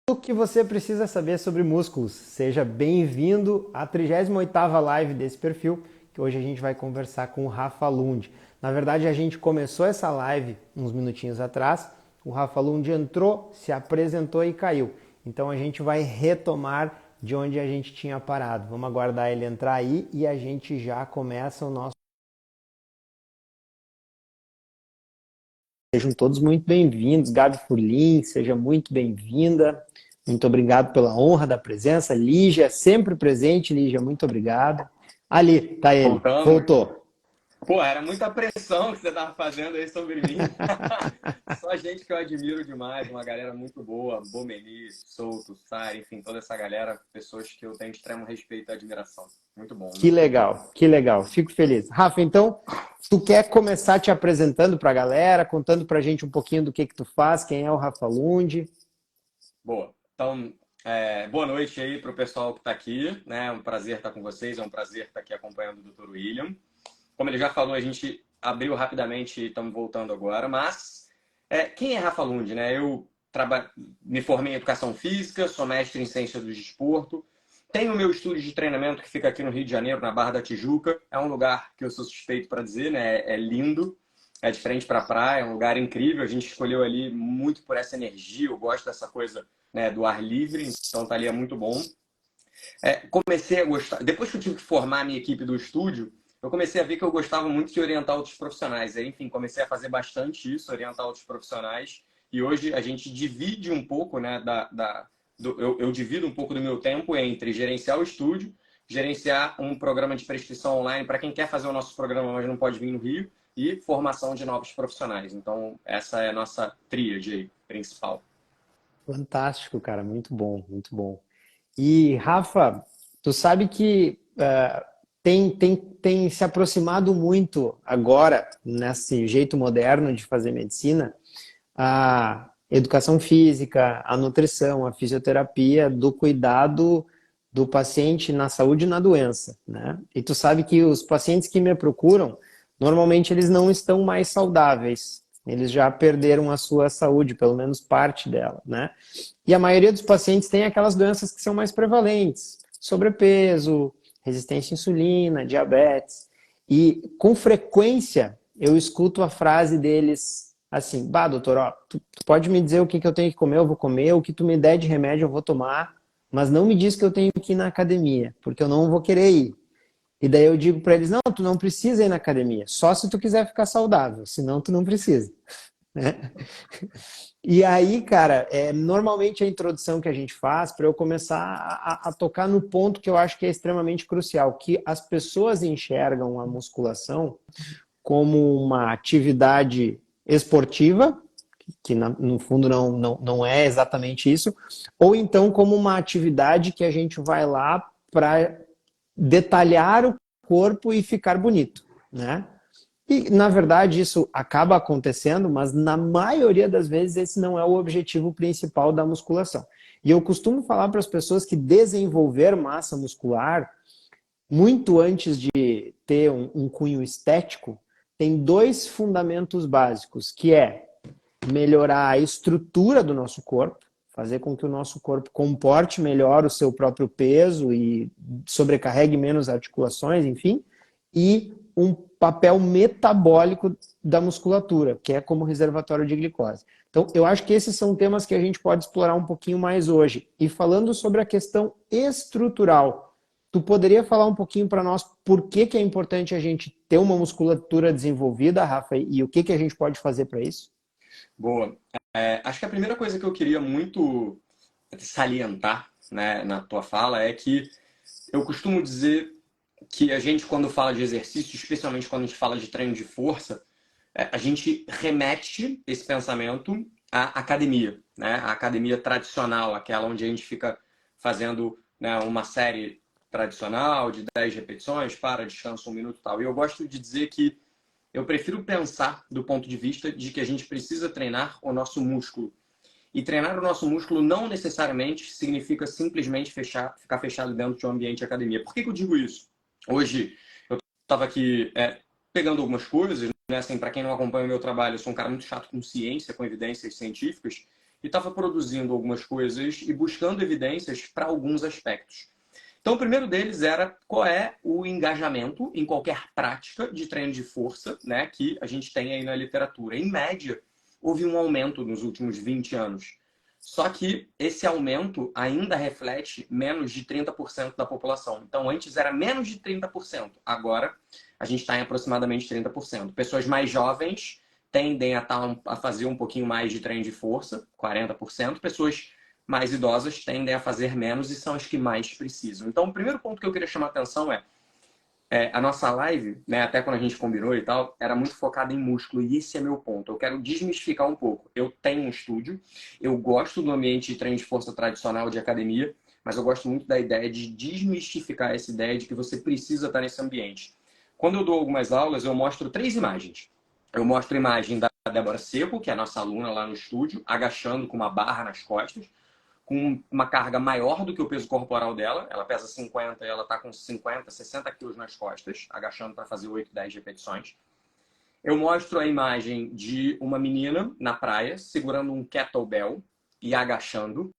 O que você precisa saber sobre músculos. Seja bem-vindo à 38ª live desse perfil, que hoje a gente vai conversar com o Rafa Lund. Na verdade, a gente começou essa live uns minutinhos atrás, o Rafa Lund entrou, se apresentou e caiu. Então a gente vai retomar de onde a gente tinha parado. Vamos aguardar ele entrar aí e a gente já começa o nosso. Sejam todos muito bem-vindos. Gabi Furlim, seja muito bem-vinda. Muito obrigado pela honra da presença. Lígia, sempre presente, Lígia, muito obrigado. Ali, tá ele. Voltando. Voltou. Pô, era muita pressão que você tava fazendo aí sobre mim. Só gente que eu admiro demais, uma galera muito boa, Bomeni, Souto, Sara, enfim, toda essa galera, pessoas que eu tenho extremo respeito e admiração. Muito bom, Que muito bom. legal, que legal. Fico feliz. Rafa, então, tu quer começar te apresentando para a galera, contando para a gente um pouquinho do que tu faz, quem é o Rafa Lund? Boa. Então, boa noite aí pro pessoal que tá aqui, né? É um prazer estar com vocês, é um prazer estar aqui acompanhando o Dr. William. Como ele já falou, a gente abriu rapidamente e estamos voltando agora, mas quem é Rafa Lund, né? Me formei em Educação Física, sou mestre em Ciência do Desporto, tenho o meu estúdio de treinamento que fica aqui no Rio de Janeiro, na Barra da Tijuca. É um lugar que eu sou suspeito para dizer, né? É lindo, é de frente para a praia, é um lugar incrível. A gente escolheu ali muito por essa energia, eu gosto dessa coisa, né, do ar livre, então tá ali é muito bom. Comecei a gostar. Depois que eu tive que formar a minha equipe do estúdio, eu comecei a ver que eu gostava muito de orientar outros profissionais. Aí, enfim, comecei a fazer bastante isso, orientar outros profissionais. E hoje a gente divide um pouco, né, eu divido um pouco do meu tempo entre gerenciar o estúdio, gerenciar um programa de prescrição online para quem quer fazer o nosso programa, mas não pode vir no Rio, e formação de novos profissionais. Então, essa é a nossa tríade aí, principal. Fantástico, cara, muito bom, muito bom. E, Rafa, tu sabe que tem se aproximado muito agora, nesse jeito moderno de fazer medicina, a educação física, a nutrição, a fisioterapia, do cuidado do paciente na saúde e na doença, né? E tu sabe que os pacientes que me procuram, normalmente eles não estão mais saudáveis. Eles já perderam a sua saúde, pelo menos parte dela, né? E a maioria dos pacientes tem aquelas doenças que são mais prevalentes, sobrepeso, resistência à insulina, diabetes. E com frequência eu escuto a frase deles assim: bah, doutor, ó, tu pode me dizer o que eu tenho que comer, eu vou comer, o que tu me der de remédio eu vou tomar, mas não me diz que eu tenho que ir na academia, porque eu não vou querer ir. E daí eu digo para eles: não, tu não precisa ir na academia, só se tu quiser ficar saudável, senão tu não precisa. Né? E aí, cara, normalmente a introdução que a gente faz para eu começar a tocar no ponto que eu acho que é extremamente crucial, que as pessoas enxergam a musculação como uma atividade esportiva, que no fundo não é exatamente isso, ou então como uma atividade que a gente vai lá para detalhar o corpo e ficar bonito, né? E, na verdade, isso acaba acontecendo, mas na maioria das vezes esse não é o objetivo principal da musculação. E eu costumo falar para as pessoas que desenvolver massa muscular, muito antes de ter um cunho estético, tem dois fundamentos básicos, que é melhorar a estrutura do nosso corpo, fazer com que o nosso corpo comporte melhor o seu próprio peso e sobrecarregue menos articulações, enfim, e um papel metabólico da musculatura, que é como reservatório de glicose. Então, eu acho que esses são temas que a gente pode explorar um pouquinho mais hoje. E falando sobre a questão estrutural, tu poderia falar um pouquinho para nós por que é importante a gente ter uma musculatura desenvolvida, Rafa, e o que a gente pode fazer para isso? Boa. Acho que a primeira coisa que eu queria muito salientar, né, na tua fala é que eu costumo dizer que a gente, quando fala de exercício, especialmente quando a gente fala de treino de força, a gente remete esse pensamento à academia, né? A academia tradicional, aquela onde a gente fica fazendo, né, uma série tradicional de 10 repetições, para, descansa um minuto e tal. E eu gosto de dizer que eu prefiro pensar do ponto de vista de que a gente precisa treinar o nosso músculo. E treinar o nosso músculo não necessariamente significa simplesmente ficar fechado dentro de um ambiente de academia. Por que eu digo isso? Hoje eu estava aqui pegando algumas coisas, né? Assim, para quem não acompanha o meu trabalho, eu sou um cara muito chato com ciência, com evidências científicas, e estava produzindo algumas coisas e buscando evidências para alguns aspectos. Então, o primeiro deles era qual é o engajamento em qualquer prática de treino de força, né, que a gente tem aí na literatura. Em média, houve um aumento nos últimos 20 anos. Só que esse aumento ainda reflete menos de 30% da população. Então, antes era menos de 30%. Agora, a gente está em aproximadamente 30%. Pessoas mais jovens tendem a fazer um pouquinho mais de treino de força, 40%. Pessoas mais idosas tendem a fazer menos e são as que mais precisam. Então, o primeiro ponto que eu queria chamar a atenção é a nossa live, né, até quando a gente combinou e tal, era muito focada em músculo, e esse é meu ponto. Eu quero desmistificar um pouco. Eu tenho um estúdio, eu gosto do ambiente de treino de força tradicional de academia, mas eu gosto muito da ideia de desmistificar essa ideia de que você precisa estar nesse ambiente. Quando eu dou algumas aulas, eu mostro 3 imagens. Eu mostro a imagem da Débora Seco, que é a nossa aluna lá no estúdio, agachando com uma barra nas costas, com uma carga maior do que o peso corporal dela. Ela pesa 50 e ela está com 50, 60 quilos nas costas, agachando para fazer 8, 10 repetições. Eu mostro a imagem de uma menina na praia, segurando um kettlebell e agachando.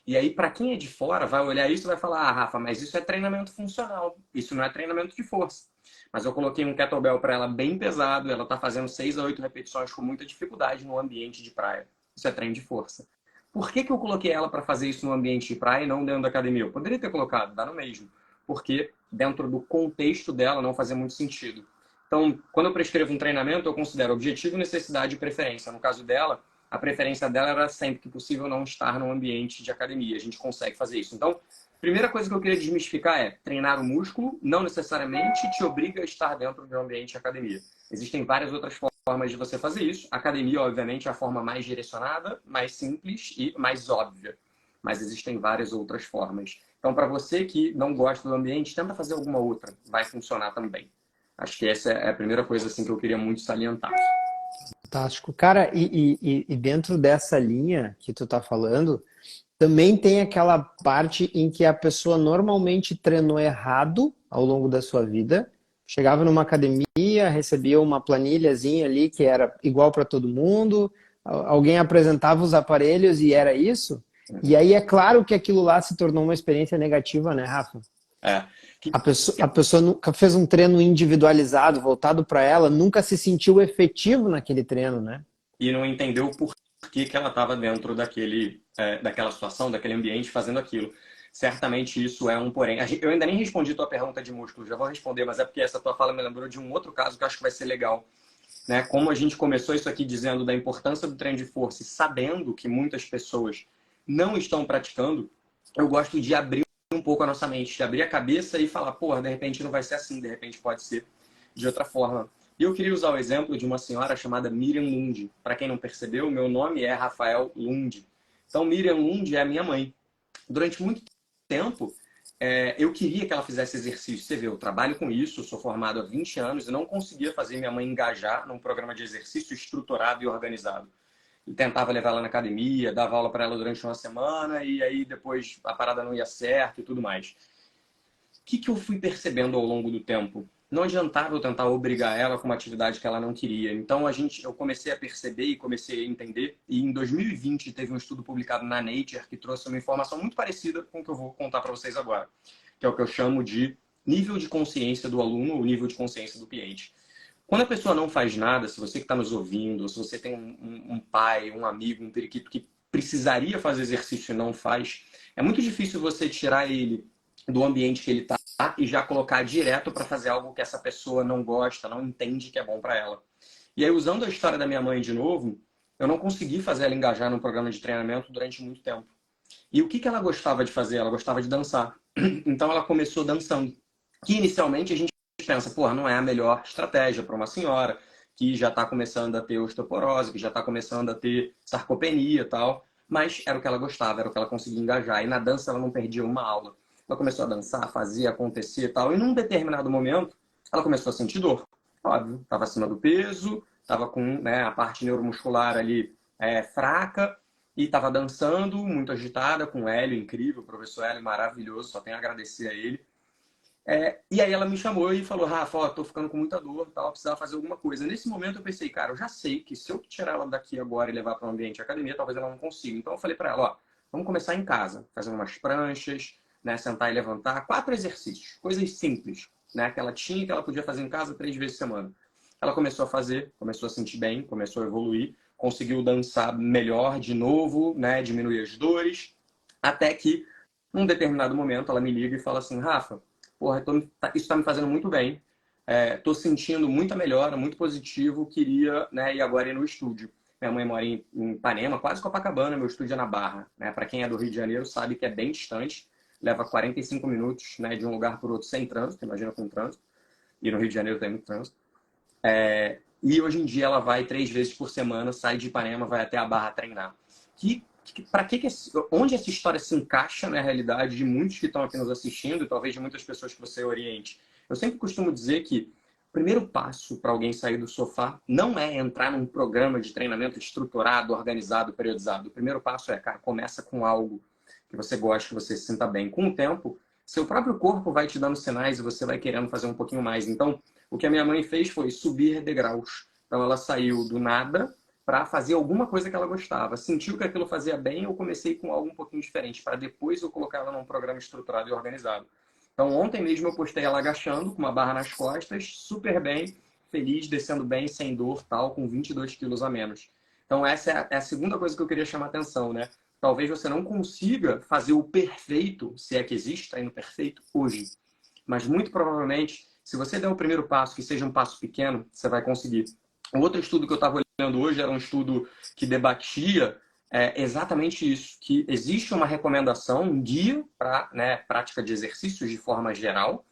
E aí, para quem é de fora, vai olhar isso e vai falar: ah, Rafa, mas isso é treinamento funcional, isso não é treinamento de força. Mas eu coloquei um kettlebell para ela bem pesado, ela está fazendo 6 a 8 repetições com muita dificuldade no ambiente de praia. Isso é treino de força. Por que eu coloquei ela para fazer isso no ambiente de praia e não dentro da academia? Eu poderia ter colocado, dá no mesmo. Porque dentro do contexto dela não fazia muito sentido. Então, quando eu prescrevo um treinamento, eu considero objetivo, necessidade e preferência. No caso dela, a preferência dela era sempre que possível não estar no ambiente de academia. A gente consegue fazer isso. Então, primeira coisa que eu queria desmistificar é: treinar o músculo não necessariamente te obriga a estar dentro de um ambiente de academia. Existem várias outras formas de você fazer isso. A academia, obviamente, é a forma mais direcionada, mais simples e mais óbvia. Mas existem várias outras formas. Então, para você que não gosta do ambiente, tenta fazer alguma outra. Vai funcionar também. Acho que essa é a primeira coisa assim, que eu queria muito salientar. Fantástico. Cara, e dentro dessa linha que tu tá falando, também tem aquela parte em que a pessoa normalmente treinou errado ao longo da sua vida, chegava numa academia, recebia uma planilhazinha ali que era igual para todo mundo, alguém apresentava os aparelhos e era isso. E aí é claro que aquilo lá se tornou uma experiência negativa, né, Rafa? É. A pessoa nunca fez um treino individualizado, voltado para ela, nunca se sentiu efetivo naquele treino, né? E não entendeu por que ela estava dentro daquela situação, daquele ambiente, fazendo aquilo. Certamente isso é um porém. Eu ainda nem respondi tua pergunta de músculo, já vou responder, mas é porque essa tua fala me lembrou de um outro caso que eu acho que vai ser legal. Né? Como a gente começou isso aqui dizendo da importância do treino de força e sabendo que muitas pessoas não estão praticando, eu gosto de abrir um pouco a nossa mente, de abrir a cabeça e falar: porra, de repente não vai ser assim, de repente pode ser de outra forma. E eu queria usar o exemplo de uma senhora chamada Miriam Lund. Para quem não percebeu, meu nome é Rafael Lund. Então, Miriam Lund é a minha mãe. Durante muito tempo, eu queria que ela fizesse exercício. Você vê, eu trabalho com isso, eu sou formado há 20 anos e não conseguia fazer minha mãe engajar num programa de exercício estruturado e organizado. E tentava levar ela na academia, dava aula para ela durante uma semana e aí depois a parada não ia certo e tudo mais. O que eu fui percebendo ao longo do tempo? Não adiantava eu tentar obrigar ela com uma atividade que ela não queria. Então eu comecei a perceber e comecei a entender. E em 2020 teve um estudo publicado na Nature que trouxe uma informação muito parecida com o que eu vou contar para vocês agora, que é o que eu chamo de nível de consciência do aluno ou nível de consciência do cliente. Quando a pessoa não faz nada, se você que está nos ouvindo, se você tem um pai, um amigo, um periquito que precisaria fazer exercício e não faz, é muito difícil você tirar ele do ambiente que ele está e já colocar direto para fazer algo que essa pessoa não gosta, não entende que é bom para ela. E aí, usando a história da minha mãe de novo, eu não consegui fazer ela engajar no programa de treinamento durante muito tempo. E o que ela gostava de fazer? Ela gostava de dançar. Então ela começou dançando. Que inicialmente a gente pensa: pô, não é a melhor estratégia para uma senhora que já está começando a ter osteoporose, que já está começando a ter sarcopenia e tal. Mas era o que ela gostava, era o que ela conseguia engajar. E na dança ela não perdia uma aula. Ela começou a dançar, fazia acontecer e tal. E num determinado momento, ela começou a sentir dor. Óbvio, estava acima do peso, estava com, né, a parte neuromuscular ali fraca e estava dançando, muito agitada, com o Hélio, incrível, o professor Hélio, maravilhoso, só tenho a agradecer a ele. E aí ela me chamou e falou, Rafa, ó, tô ficando com muita dor, tal, precisava fazer alguma coisa. Nesse momento eu pensei, cara, eu já sei que se eu tirar ela daqui agora e levar para um ambiente de academia, talvez ela não consiga. Então eu falei para ela, ó, vamos começar em casa, fazendo umas pranchas, né, sentar e levantar, 4 exercícios, coisas simples, né, que ela tinha, que ela podia fazer em casa 3 vezes por semana. Ela começou a fazer, começou a sentir bem, começou a evoluir, conseguiu dançar melhor de novo, né, diminuir as dores, até que, num determinado momento, ela me liga e fala assim, Rafa, porra, isso está me fazendo muito bem. Estou sentindo muita melhora, muito positivo. Queria, né, ir agora ir no estúdio. Minha mãe mora em Ipanema, quase Copacabana. Meu estúdio é na Barra. Né? Para quem é do Rio de Janeiro sabe que é bem distante. Leva 45 minutos, né, de um lugar para o outro sem trânsito. Imagina com trânsito. E no Rio de Janeiro tem muito trânsito. E hoje em dia ela vai 3 vezes por semana, sai de Ipanema, vai até a Barra treinar. Onde essa história se encaixa na realidade de muitos que estão aqui nos assistindo e talvez de muitas pessoas que você oriente? Eu sempre costumo dizer que o primeiro passo para alguém sair do sofá não é entrar num programa de treinamento estruturado, organizado, periodizado. O primeiro passo cara, começa com algo que você gosta, que você se sinta bem. Com o tempo, seu próprio corpo vai te dando sinais e você vai querendo fazer um pouquinho mais. Então, o que a minha mãe fez foi subir degraus. Então, ela saiu do nada para fazer alguma coisa que ela gostava. Sentiu que aquilo fazia bem, eu comecei com algo um pouquinho diferente, para depois eu colocar ela num programa estruturado e organizado. Então, ontem mesmo eu postei ela agachando, com uma barra nas costas, super bem, feliz, descendo bem, sem dor, tal, com 22 quilos a menos. Então, essa é a segunda coisa que eu queria chamar a atenção, né? Talvez você não consiga fazer o perfeito, se é que existe treino perfeito, hoje. Mas muito provavelmente, se você der o primeiro passo, que seja um passo pequeno, você vai conseguir. O outro estudo que eu estava olhando hoje era um estudo que debatia exatamente isso, que existe uma recomendação, um guia para, né, prática de exercícios de forma geral,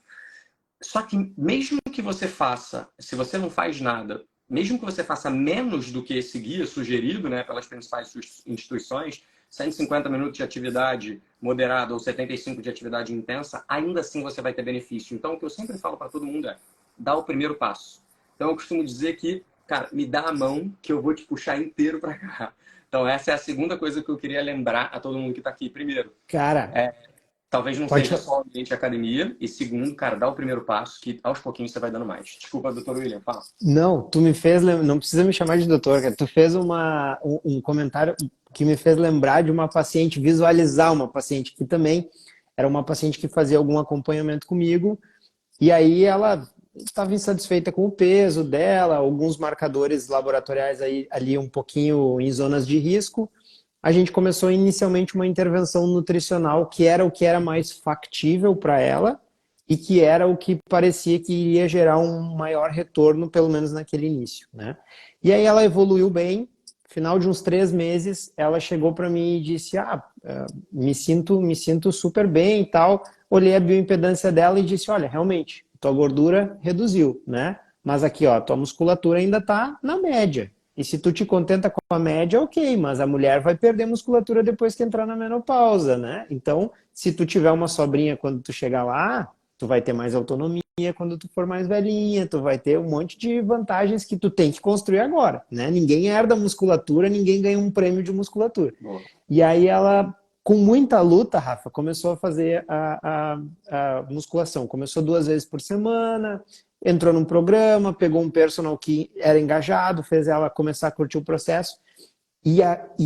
só que mesmo que você faça, se você não faz nada, mesmo que você faça menos do que esse guia sugerido, né, pelas principais instituições, 150 minutos de atividade moderada ou 75 de atividade intensa, ainda assim você vai ter benefício. Então, o que eu sempre falo para todo mundo é, dá o primeiro passo. Então, eu costumo dizer que, cara, me dá a mão que eu vou te puxar inteiro para cá. Então, essa é a segunda coisa que eu queria lembrar a todo mundo que está aqui. Primeiro, Cara, talvez não pode. seja só o ambiente de academia. E segundo, cara, dá o primeiro passo que aos pouquinhos você vai dando mais. Desculpa, doutor William, fala. Não, tu me fez, não precisa me chamar de doutor, cara. Tu fez um comentário que me fez lembrar de uma paciente, visualizar uma paciente que também era uma paciente que fazia algum acompanhamento comigo, e aí ela estava insatisfeita com o peso dela, alguns marcadores laboratoriais ali um pouquinho em zonas de risco. A gente começou inicialmente uma intervenção nutricional que era o que era mais factível para ela e que era o que parecia que iria gerar um maior retorno, pelo menos naquele início, né? E aí ela evoluiu bem. Final de uns 3 meses, ela chegou para mim e disse: me sinto super bem e tal. Olhei a bioimpedância dela e disse: olha, realmente, tua gordura reduziu, né? Mas aqui, ó, tua musculatura ainda está na média. E se tu te contenta com a média, ok, mas a mulher vai perder musculatura depois que entrar na menopausa, né? Então, se tu tiver uma sobrinha quando tu chegar lá, tu vai ter mais autonomia quando tu for mais velhinha, tu vai ter um monte de vantagens que tu tem que construir agora, né? Ninguém herda musculatura, ninguém ganha um prêmio de musculatura. Boa. E aí ela, com muita luta, Rafa, começou a fazer a musculação. Começou 2 vezes por semana, entrou num programa, pegou um personal que era engajado, fez ela começar a curtir o processo. E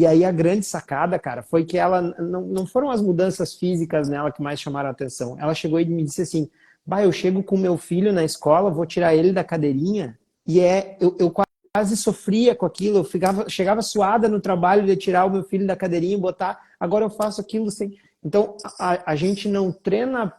aí a grande sacada, cara, foi que ela não foram as mudanças físicas nela que mais chamaram a atenção. Ela chegou e me disse assim: bah, eu chego com meu filho na escola, vou tirar ele da cadeirinha, e eu quase sofria com aquilo, chegava suada no trabalho de tirar o meu filho da cadeirinha e botar, agora eu faço aquilo sem. Então, a gente não treina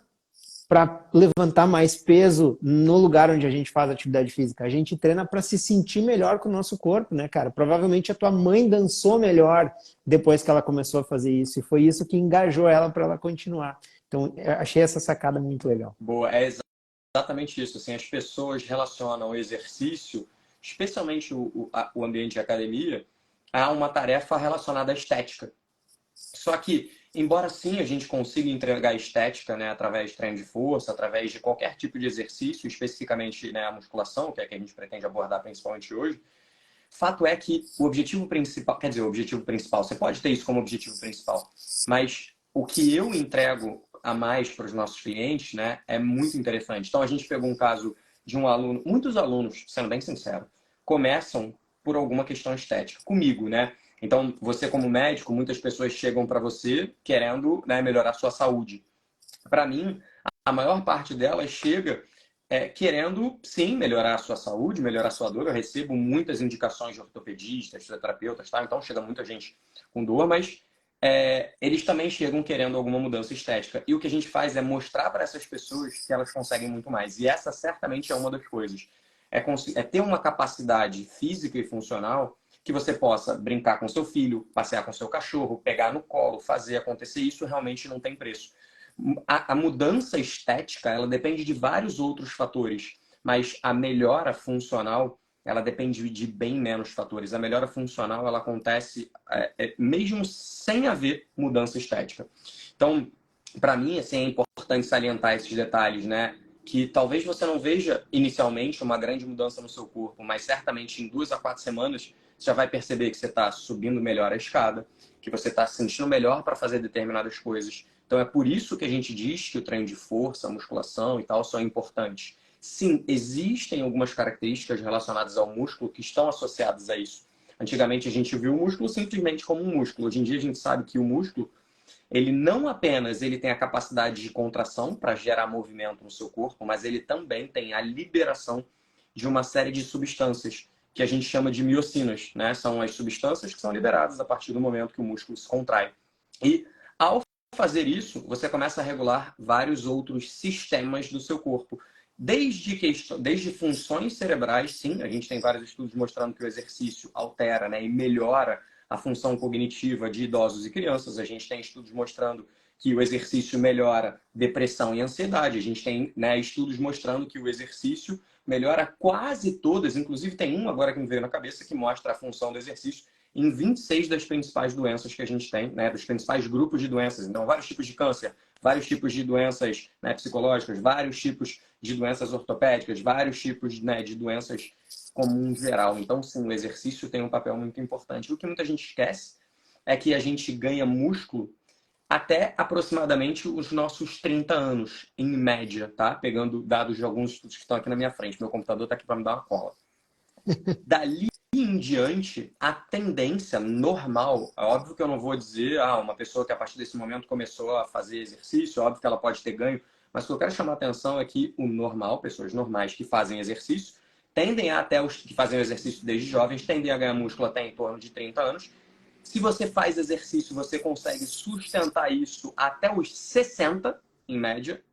para levantar mais peso no lugar onde a gente faz atividade física. A gente treina para se sentir melhor com o nosso corpo, né, cara? Provavelmente a tua mãe dançou melhor depois que ela começou a fazer isso. E foi isso que engajou ela para ela continuar. Então, eu achei essa sacada muito legal. Boa, exatamente isso. Assim, as pessoas relacionam o exercício, especialmente o ambiente de academia, a uma tarefa relacionada à estética. Só que, embora sim a gente consiga entregar estética, né, através de treino de força, através de qualquer tipo de exercício, especificamente, né, a musculação, que é a que a gente pretende abordar principalmente hoje, fato é que o objetivo principal, quer dizer, o objetivo principal, você pode ter isso como objetivo principal, mas o que eu entrego a mais para os nossos clientes, né, é muito interessante. Então, a gente pegou um caso de um aluno, muitos alunos, sendo bem sincero, começam por alguma questão estética, comigo, né? Então, você como médico, muitas pessoas chegam para você querendo, né, melhorar a sua saúde. Para mim, a maior parte delas chega querendo, sim, melhorar a sua saúde, melhorar a sua dor. Eu recebo muitas indicações de ortopedistas, fisioterapeutas, tá? Então, chega muita gente com dor, mas eles também chegam querendo alguma mudança estética. E o que a gente faz é mostrar para essas pessoas que elas conseguem muito mais. E essa certamente é uma das coisas. É ter uma capacidade física e funcional que você possa brincar com seu filho, passear com seu cachorro, pegar no colo, fazer acontecer. Isso realmente não tem preço. A mudança estética, ela depende de vários outros fatores, mas a melhora funcional, ela depende de bem menos fatores. A melhora funcional, ela acontece mesmo sem haver mudança estética. Então, para mim, assim, é importante salientar esses detalhes, né? Que talvez você não veja inicialmente uma grande mudança no seu corpo, mas certamente em 2 a 4 semanas você já vai perceber que você está subindo melhor a escada, que você está se sentindo melhor para fazer determinadas coisas. Então é por isso que a gente diz que o treino de força, a musculação e tal são importantes. Sim, existem algumas características relacionadas ao músculo que estão associadas a isso. Antigamente a gente viu o músculo simplesmente como um músculo. Hoje em dia a gente sabe que o músculo, ele não apenas ele tem a capacidade de contração para gerar movimento no seu corpo, mas ele também tem a liberação de uma série de substâncias que a gente chama de miocinas, né? São as substâncias que são liberadas a partir do momento que o músculo se contrai. E ao fazer isso, você começa a regular vários outros sistemas do seu corpo. Desde funções cerebrais, sim, a gente tem vários estudos mostrando que o exercício altera, né, e melhora a função cognitiva de idosos e crianças. A gente tem estudos mostrando que o exercício melhora depressão e ansiedade. A gente tem, né, estudos mostrando que o exercício melhora quase todas, inclusive tem um agora que me veio na cabeça que mostra a função do exercício em 26 das principais doenças que a gente tem, né, dos principais grupos de doenças. Então, vários tipos de câncer, vários tipos de doenças, né, psicológicas, vários tipos de doenças ortopédicas, vários tipos, né, de doenças como um geral. Então, sim, o exercício tem um papel muito importante. O que muita gente esquece é que a gente ganha músculo até aproximadamente os nossos 30 anos, em média, tá? Pegando dados de alguns estudos que estão aqui na minha frente. Meu computador está aqui para me dar uma cola. Dali em diante, a tendência normal, é óbvio que eu não vou dizer, uma pessoa que a partir desse momento começou a fazer exercício, óbvio que ela pode ter ganho, mas o que eu quero chamar a atenção é que o normal, pessoas normais que fazem exercício, tendem a, até os que fazem exercício desde jovens, tendem a ganhar músculo até em torno de 30 anos. Se você faz exercício, você consegue sustentar isso até os 60, em média.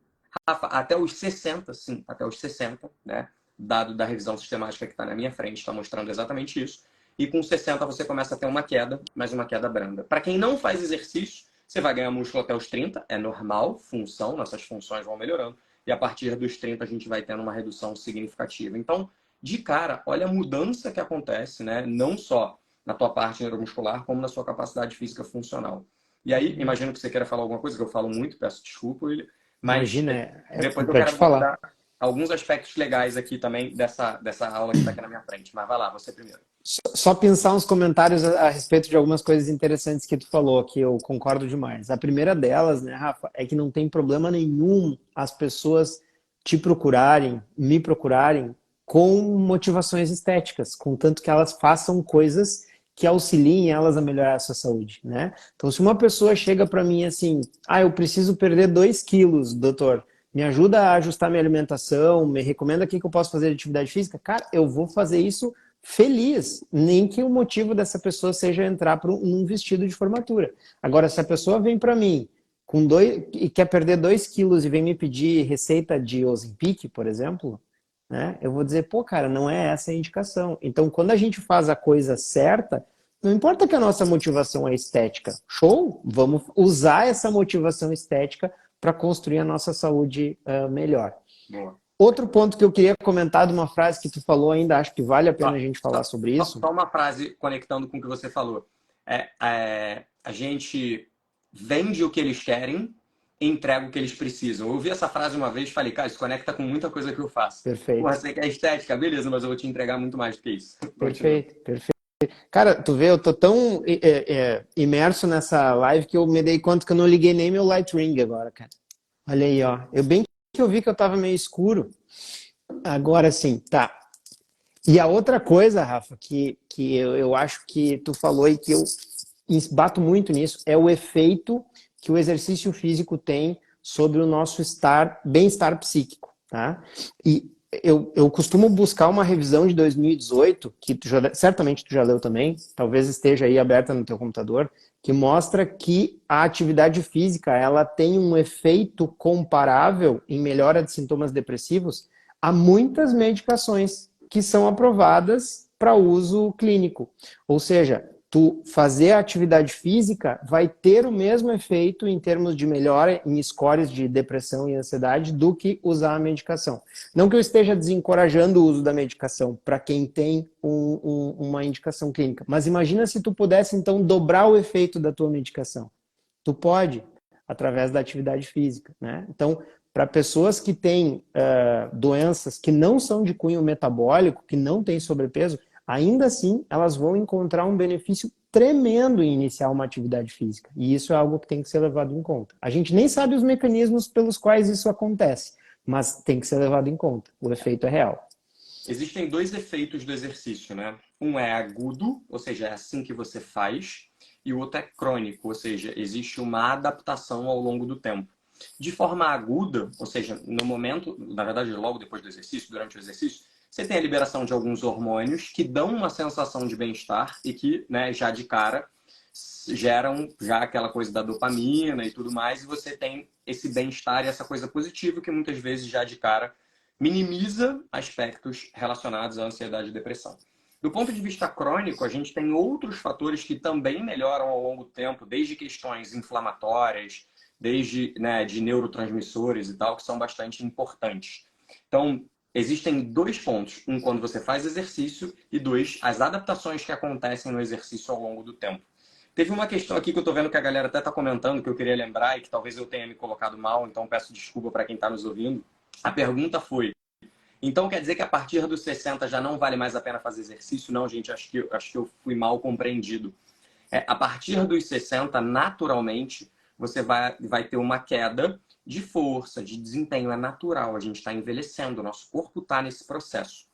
Rafa, até os 60, sim, até os 60, né? Dado da revisão sistemática que está na minha frente, está mostrando exatamente isso. E com 60 você começa a ter uma queda, mas uma queda branda. Para quem não faz exercício, você vai ganhar músculo até os 30, é normal, função, nossas funções vão melhorando. E a partir dos 30 a gente vai tendo uma redução significativa. Então, de cara, olha a mudança que acontece, né? Não só na tua parte neuromuscular, como na sua capacidade física funcional. E aí, imagino que você queira falar alguma coisa, que eu falo muito, peço desculpa, William, mas Imagina, depois eu para te quero falar. abordar alguns aspectos legais aqui também dessa aula que está aqui na minha frente. Mas vai lá, você primeiro. Só pensar uns comentários a respeito de algumas coisas interessantes que tu falou, que eu concordo demais. A primeira delas, né, Rafa, é que não tem problema nenhum as pessoas te procurarem, me procurarem com motivações estéticas, contanto que elas façam coisas que auxiliem elas a melhorar a sua saúde, né? Então, se uma pessoa chega para mim assim, eu preciso perder 2 quilos, doutor, me ajuda a ajustar minha alimentação, me recomenda o que eu posso fazer de atividade física, cara, eu vou fazer isso feliz, nem que o motivo dessa pessoa seja entrar para um vestido de formatura. Agora, se a pessoa vem para mim e quer perder 2 quilos e vem me pedir receita de Ozempic, por exemplo, né, eu vou dizer, pô, cara, não é essa a indicação. Então, quando a gente faz a coisa certa, não importa que a nossa motivação é estética, show? Vamos usar essa motivação estética para construir a nossa saúde melhor. Boa. Outro ponto que eu queria comentar de uma frase que tu falou ainda, acho que vale a pena a gente falar sobre isso. Só uma frase conectando com o que você falou. A gente vende o que eles querem e entrega o que eles precisam. Eu ouvi essa frase uma vez e falei, cara, isso conecta com muita coisa que eu faço. Perfeito. Pô, você quer estética? Beleza, mas eu vou te entregar muito mais do que isso. Perfeito, perfeito. Cara, tu vê, eu tô tão imerso nessa live que eu me dei conta que eu não liguei nem meu Light Ring agora, cara. Olha aí, ó. Eu bem que eu vi que eu tava meio escuro. Agora sim, tá. E a outra coisa, Rafa, que eu acho que tu falou e que eu bato muito nisso, é o efeito que o exercício físico tem sobre o nosso bem-estar psíquico, tá? E eu costumo buscar uma revisão de 2018, que certamente tu já leu também, talvez esteja aí aberta no teu computador, que mostra que a atividade física ela tem um efeito comparável em melhora de sintomas depressivos a muitas medicações que são aprovadas para uso clínico. Ou seja, tu fazer a atividade física vai ter o mesmo efeito em termos de melhora em scores de depressão e ansiedade do que usar a medicação. Não que eu esteja desencorajando o uso da medicação para quem tem uma indicação clínica, mas imagina se tu pudesse então dobrar o efeito da tua medicação. Tu pode, através da atividade física, né? Então, para pessoas que têm doenças que não são de cunho metabólico, que não têm sobrepeso, ainda assim elas vão encontrar um benefício tremendo em iniciar uma atividade física. E isso é algo que tem que ser levado em conta. A gente nem sabe os mecanismos pelos quais isso acontece, mas tem que ser levado em conta. O efeito é real. Existem dois efeitos do exercício, né? Um é agudo, ou seja, é assim que você faz, e o outro é crônico, ou seja, existe uma adaptação ao longo do tempo. De forma aguda, ou seja, no momento, na verdade, logo depois do exercício, durante o exercício, você tem a liberação de alguns hormônios que dão uma sensação de bem-estar e que, né, já de cara, geram já aquela coisa da dopamina e tudo mais, e você tem esse bem-estar e essa coisa positiva que muitas vezes já de cara minimiza aspectos relacionados à ansiedade e depressão. Do ponto de vista crônico, a gente tem outros fatores que também melhoram ao longo do tempo, desde questões inflamatórias, desde, né, de neurotransmissores e tal, que são bastante importantes. Então, existem dois pontos. Um, quando você faz exercício, e dois, as adaptações que acontecem no exercício ao longo do tempo. Teve uma questão aqui que eu estou vendo que a galera até está comentando, que eu queria lembrar e que talvez eu tenha me colocado mal, então peço desculpa para quem está nos ouvindo. A pergunta foi: então quer dizer que a partir dos 60 já não vale mais a pena fazer exercício? Não, gente, acho que eu fui mal compreendido. A partir dos 60, naturalmente, você vai ter uma queda de força, de desempenho. É natural, a gente está envelhecendo, o nosso corpo está nesse processo.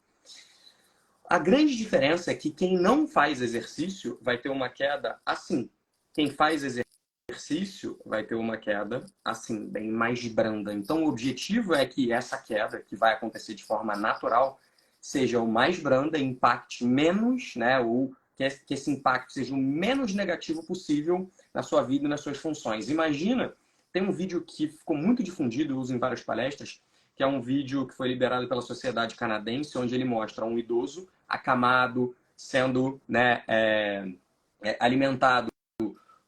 A grande diferença é que quem não faz exercício vai ter uma queda assim. Quem faz exercício vai ter uma queda assim, bem mais branda. Então, o objetivo é que essa queda, que vai acontecer de forma natural, seja o mais branda, impacte menos, né? Ou que esse impacto seja o menos negativo possível na sua vida e nas suas funções. Imagina, tem um vídeo que ficou muito difundido, eu uso em várias palestras, que é um vídeo que foi liberado pela Sociedade Canadense, onde ele mostra um idoso acamado, sendo, né, alimentado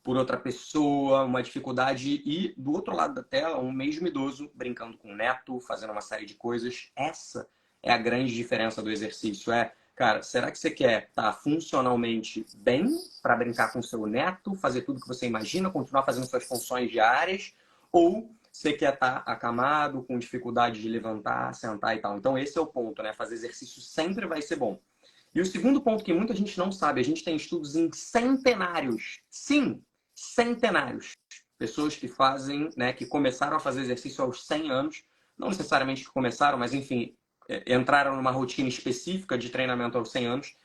por outra pessoa, uma dificuldade, e do outro lado da tela, um mesmo idoso brincando com o neto, fazendo uma série de coisas. Essa é a grande diferença do exercício. Cara, será que você quer estar funcionalmente bem para brincar com o seu neto, fazer tudo que você imagina, continuar fazendo suas funções diárias, ou você quer estar acamado, com dificuldade de levantar, sentar e tal? Então esse é o ponto, né? Fazer exercício sempre vai ser bom. E o segundo ponto que muita gente não sabe, a gente tem estudos em centenários. Sim, centenários. Pessoas que fazem, né, que começaram a fazer exercício aos 100 anos, não necessariamente que começaram, mas enfim, entraram numa rotina específica de treinamento aos 100 anos,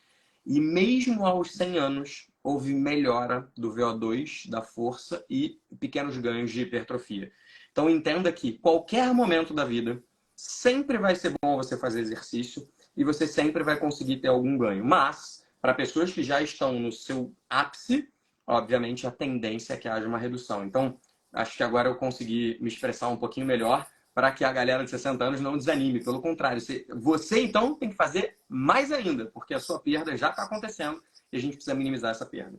e mesmo aos 100 anos houve melhora do VO2, da força e pequenos ganhos de hipertrofia. Então entenda que qualquer momento da vida sempre vai ser bom você fazer exercício e você sempre vai conseguir ter algum ganho. Mas, para pessoas que já estão no seu ápice, obviamente a tendência é que haja uma redução. Então, acho que agora eu consegui me expressar um pouquinho melhor para que a galera de 60 anos não desanime. Pelo contrário, você então tem que fazer mais ainda, porque a sua perda já está acontecendo e a gente precisa minimizar essa perda.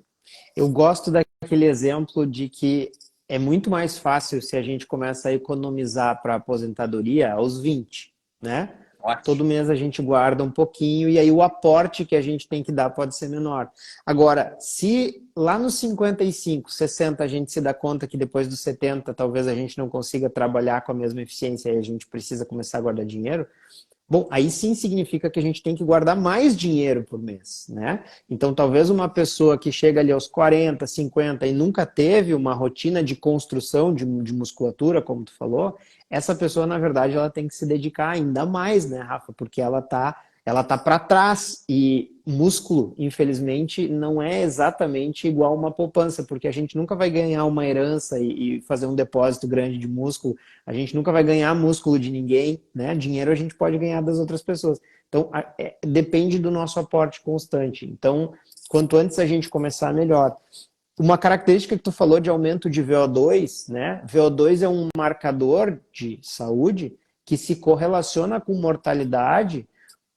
Eu gosto daquele exemplo de que é muito mais fácil se a gente começa a economizar para a aposentadoria aos 20, né? Todo Ótimo. mês a gente guarda um pouquinho e aí o aporte que a gente tem que dar pode ser menor. Agora, se lá nos 55, 60 a gente se dá conta que depois dos 70 talvez a gente não consiga trabalhar com a mesma eficiência e a gente precisa começar a guardar dinheiro, Bom, aí sim significa que a gente tem que guardar mais dinheiro por mês, né? Então, talvez uma pessoa que chega ali aos 40, 50 e nunca teve uma rotina de construção de musculatura, como tu falou, essa pessoa, na verdade, ela tem que se dedicar ainda mais, né, Rafa? Porque ela tá para trás e músculo, infelizmente, não é exatamente igual uma poupança, porque a gente nunca vai ganhar uma herança e fazer um depósito grande de músculo, a gente nunca vai ganhar músculo de ninguém, né? Dinheiro a gente pode ganhar das outras pessoas. Então, depende do nosso aporte constante. Então, quanto antes a gente começar, melhor. Uma característica que tu falou de aumento de VO2, né? VO2 é um marcador de saúde que se correlaciona com mortalidade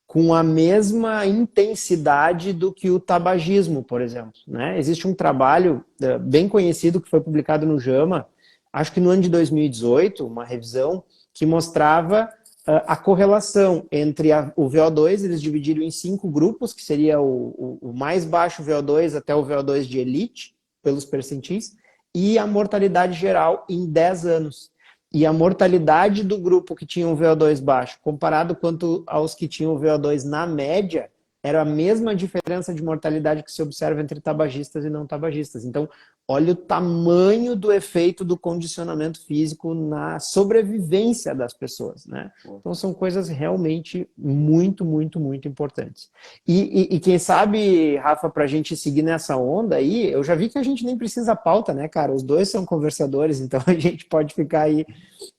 com a mesma intensidade do que o tabagismo, por exemplo. Né? Existe um trabalho bem conhecido que foi publicado no JAMA, acho que no ano de 2018, uma revisão que mostrava a correlação entre o VO2, eles dividiram em 5 grupos, que seria o mais baixo VO2 até o VO2 de elite, pelos percentis, e a mortalidade geral em 10 anos. E a mortalidade do grupo que tinha um VO2 baixo, comparado quanto aos que tinham o VO2 na média, era a mesma diferença de mortalidade que se observa entre tabagistas e não tabagistas. Então, olha o tamanho do efeito do condicionamento físico na sobrevivência das pessoas, né? Então, são coisas realmente muito, muito, muito importantes. E quem sabe, Rafa, para a gente seguir nessa onda aí, eu já vi que a gente nem precisa pauta, né, cara? Os dois são conversadores, então a gente pode ficar aí.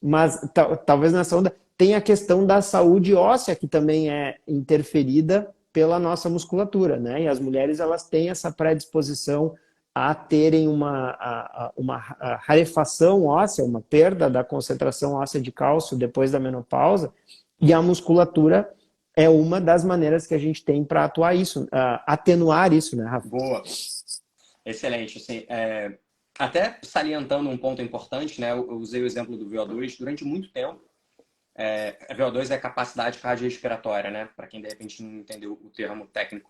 Mas talvez nessa onda tem a questão da saúde óssea, que também é interferida pela nossa musculatura, né? E as mulheres, elas têm essa predisposição a terem uma rarefação óssea, uma perda da concentração óssea de cálcio depois da menopausa, e a musculatura é uma das maneiras que a gente tem para atuar isso, atenuar isso, né, Rafa? Boa, excelente. Assim, até salientando um ponto importante, né? Eu usei o exemplo do VO2 durante muito tempo. A VO2 é a capacidade cardiorrespiratória, né? Para quem de repente não entendeu o termo técnico.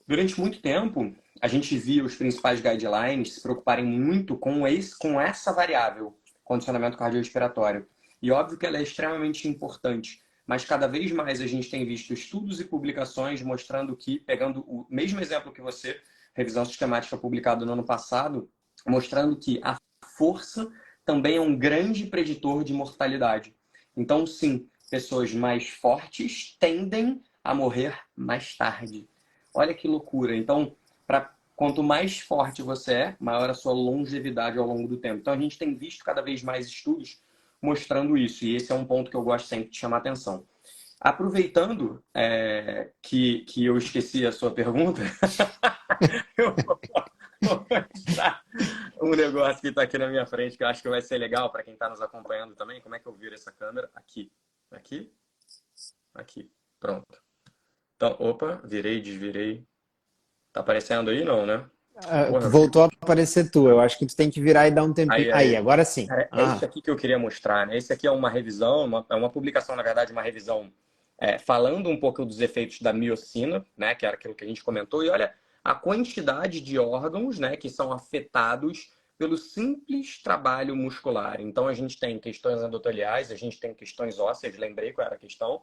Durante muito tempo, a gente via os principais guidelines se preocuparem muito com essa variável, condicionamento cardiorrespiratório. E óbvio que ela é extremamente importante, mas cada vez mais a gente tem visto estudos e publicações mostrando que, pegando o mesmo exemplo que você, revisão sistemática publicada no ano passado, mostrando que a força também é um grande preditor de mortalidade. Então, sim, pessoas mais fortes tendem a morrer mais tarde. Olha que loucura. Então, quanto mais forte você é, maior a sua longevidade ao longo do tempo. Então, a gente tem visto cada vez mais estudos mostrando isso. E esse é um ponto que eu gosto sempre de chamar atenção. Aproveitando que eu esqueci a sua pergunta, eu vou mostrar um negócio que está aqui na minha frente, que eu acho que vai ser legal para quem está nos acompanhando também. Como é que eu viro essa câmera? Aqui. Aqui. Aqui. Pronto. Então, opa, virei, desvirei. Tá aparecendo aí? Não, né? Porra, Voltou a aparecer tu. Eu acho que tu tem que virar e dar um tempinho. Aí, aí. agora sim. É isso aqui que eu queria mostrar, né? Esse aqui é uma revisão, é uma publicação, na verdade, uma revisão falando um pouco dos efeitos da miocina, né? Que era aquilo que a gente comentou. E olha a quantidade de órgãos, né? Que são afetados pelo simples trabalho muscular. Então, a gente tem questões endoteliais, a gente tem questões ósseas, lembrei qual era a questão.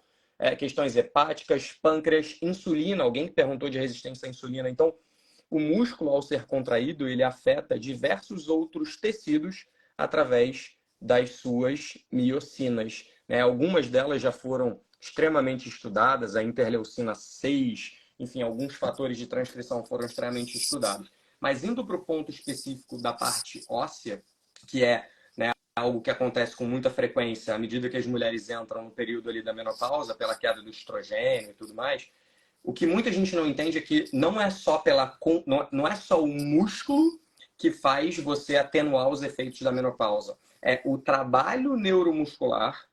Questões hepáticas, pâncreas, insulina. Alguém que perguntou de resistência à insulina. Então, o músculo, ao ser contraído, ele afeta diversos outros tecidos através das suas miocinas, né? Algumas delas já foram extremamente estudadas, a interleucina 6, enfim, alguns fatores de transcrição foram extremamente estudados. Mas indo para o ponto específico da parte óssea, que é, né, algo que acontece com muita frequência à medida que as mulheres entram no período ali da menopausa, pela queda do estrogênio e tudo mais, o que muita gente não entende é que não é só não é só o músculo que faz você atenuar os efeitos da menopausa. É o trabalho neuromuscular,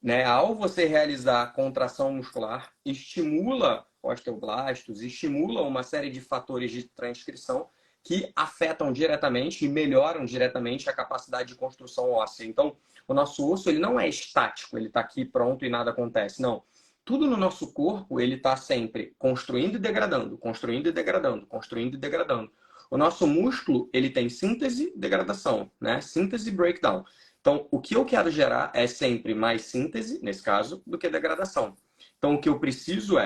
né? Ao você realizar a contração muscular, estimula osteoblastos, estimula uma série de fatores de transcrição que afetam diretamente e melhoram diretamente a capacidade de construção óssea. Então, o nosso osso ele não é estático, ele está aqui pronto e nada acontece. Não. Tudo no nosso corpo, ele está sempre construindo e degradando, construindo e degradando, construindo e degradando. O nosso músculo, ele tem síntese e degradação, né? Síntese e breakdown. Então, o que eu quero gerar é sempre mais síntese, nesse caso, do que degradação. Então, o que eu preciso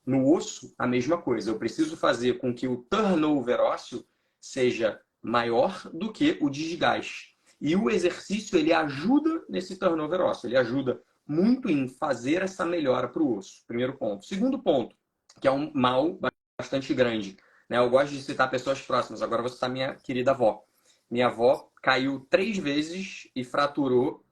no osso, a mesma coisa. Eu preciso fazer com que o turnover ósseo seja maior do que o desgaste. E o exercício, ele ajuda nesse turnover ósseo. Ele ajuda muito em fazer essa melhora para o osso. Primeiro ponto. Segundo ponto, que é um mal bastante grande, né? Eu gosto de citar pessoas próximas. Agora vou citar minha querida avó. Minha avó caiu 3 vezes e fraturou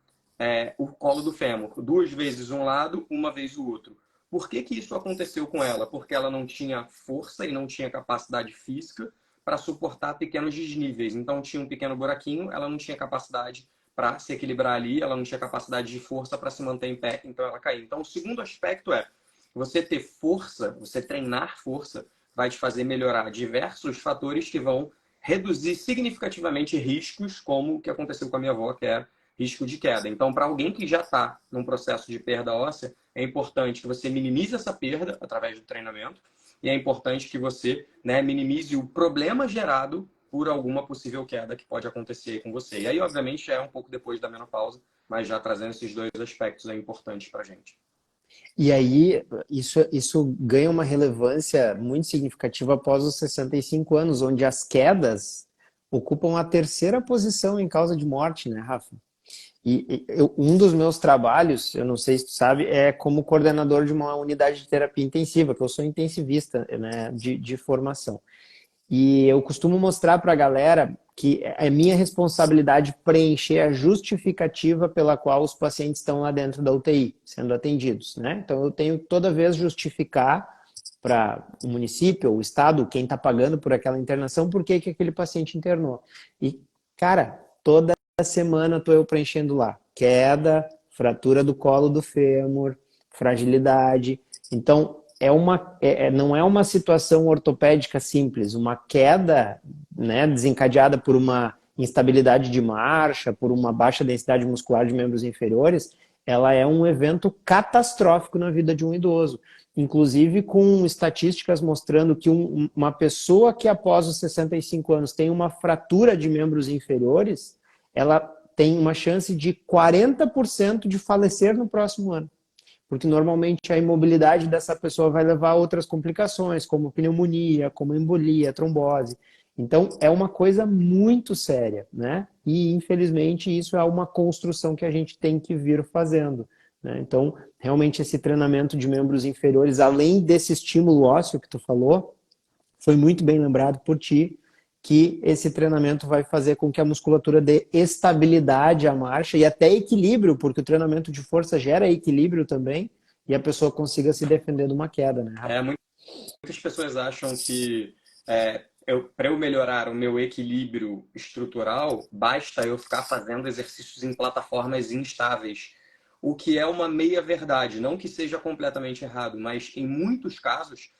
o colo do fêmur. 2 vezes um lado, uma vez o outro. Por que que isso aconteceu com ela? Porque ela não tinha força e não tinha capacidade física para suportar pequenos desníveis. Então tinha um pequeno buraquinho, ela não tinha capacidade para se equilibrar ali, ela não tinha capacidade de força para se manter em pé, então ela caiu. Então o segundo aspecto você ter força, você treinar força, vai te fazer melhorar diversos fatores que vão reduzir significativamente riscos, como o que aconteceu com a minha avó, que é risco de queda. Então, para alguém que já está num processo de perda óssea, é importante que você minimize essa perda através do treinamento e é importante que você minimize o problema gerado por alguma possível queda que pode acontecer com você. E aí, obviamente, é um pouco depois da menopausa, mas já trazendo esses dois aspectos importantes para a gente. E aí, isso ganha uma relevância muito significativa após os 65 anos, onde as quedas ocupam a terceira posição em causa de morte, né, Rafa? Um dos meus trabalhos, eu não sei se tu sabe, é como coordenador de uma unidade de terapia intensiva, que eu sou intensivista, né, de formação. E eu costumo mostrar para a galera que é minha responsabilidade preencher a justificativa pela qual os pacientes estão lá dentro da UTI, sendo atendidos, né? Então eu tenho que toda vez justificar para o município, o estado, quem está pagando por aquela internação, por que que aquele paciente internou. E, cara, toda semana estou eu preenchendo lá. Queda, fratura do colo do fêmur, fragilidade. Então, não é uma situação ortopédica simples. Uma queda, né, desencadeada por uma instabilidade de marcha, por uma baixa densidade muscular de membros inferiores, ela é um evento catastrófico na vida de um idoso. Inclusive com estatísticas mostrando que uma pessoa que após os 65 anos tem uma fratura de membros inferiores, ela tem uma chance de 40% de falecer no próximo ano. Porque normalmente a imobilidade dessa pessoa vai levar a outras complicações, como pneumonia, como embolia, trombose. Então é uma coisa muito séria, né? E infelizmente isso é uma construção que a gente tem que vir fazendo, né? Então realmente esse treinamento de membros inferiores, além desse estímulo ósseo que tu falou, foi muito bem lembrado por ti, que esse treinamento vai fazer com que a musculatura dê estabilidade à marcha e até equilíbrio, porque o treinamento de força gera equilíbrio também e a pessoa consiga se defender de uma queda, né, Rafa? Muitas pessoas acham que para eu melhorar o meu equilíbrio estrutural, basta eu ficar fazendo exercícios em plataformas instáveis. O que é uma meia-verdade. Não que seja completamente errado, mas em muitos casos,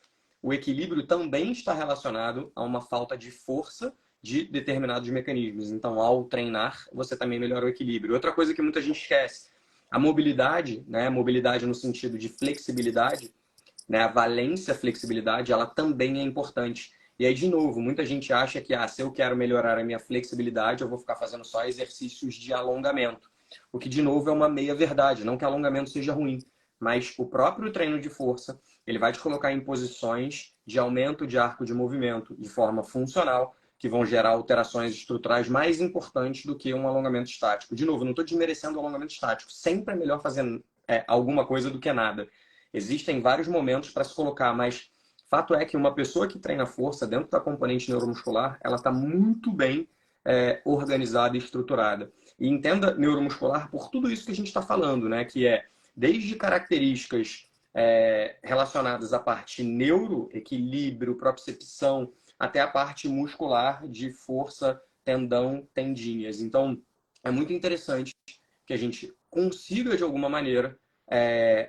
o equilíbrio também está relacionado a uma falta de força de determinados mecanismos. Então, ao treinar, você também melhora o equilíbrio. Outra coisa que muita gente esquece, a mobilidade, né? Mobilidade no sentido de flexibilidade, né? A valência flexibilidade, ela também é importante. E aí, de novo, muita gente acha que se eu quero melhorar a minha flexibilidade, eu vou ficar fazendo só exercícios de alongamento. O que, de novo, é uma meia-verdade. Não que alongamento seja ruim, mas o próprio treino de força, ele vai te colocar em posições de aumento de arco de movimento de forma funcional, que vão gerar alterações estruturais mais importantes do que um alongamento estático. De novo, não estou desmerecendo o alongamento estático. Sempre é melhor fazer alguma coisa do que nada. Existem vários momentos para se colocar, mas fato é que uma pessoa que treina força dentro da componente neuromuscular, ela está muito bem organizada e estruturada. E entenda neuromuscular por tudo isso que a gente está falando, né? Que é desde características relacionadas à parte neuro, equilíbrio, propriocepção, até a parte muscular de força, tendão, tendinhas. Então, é muito interessante que a gente consiga, de alguma maneira,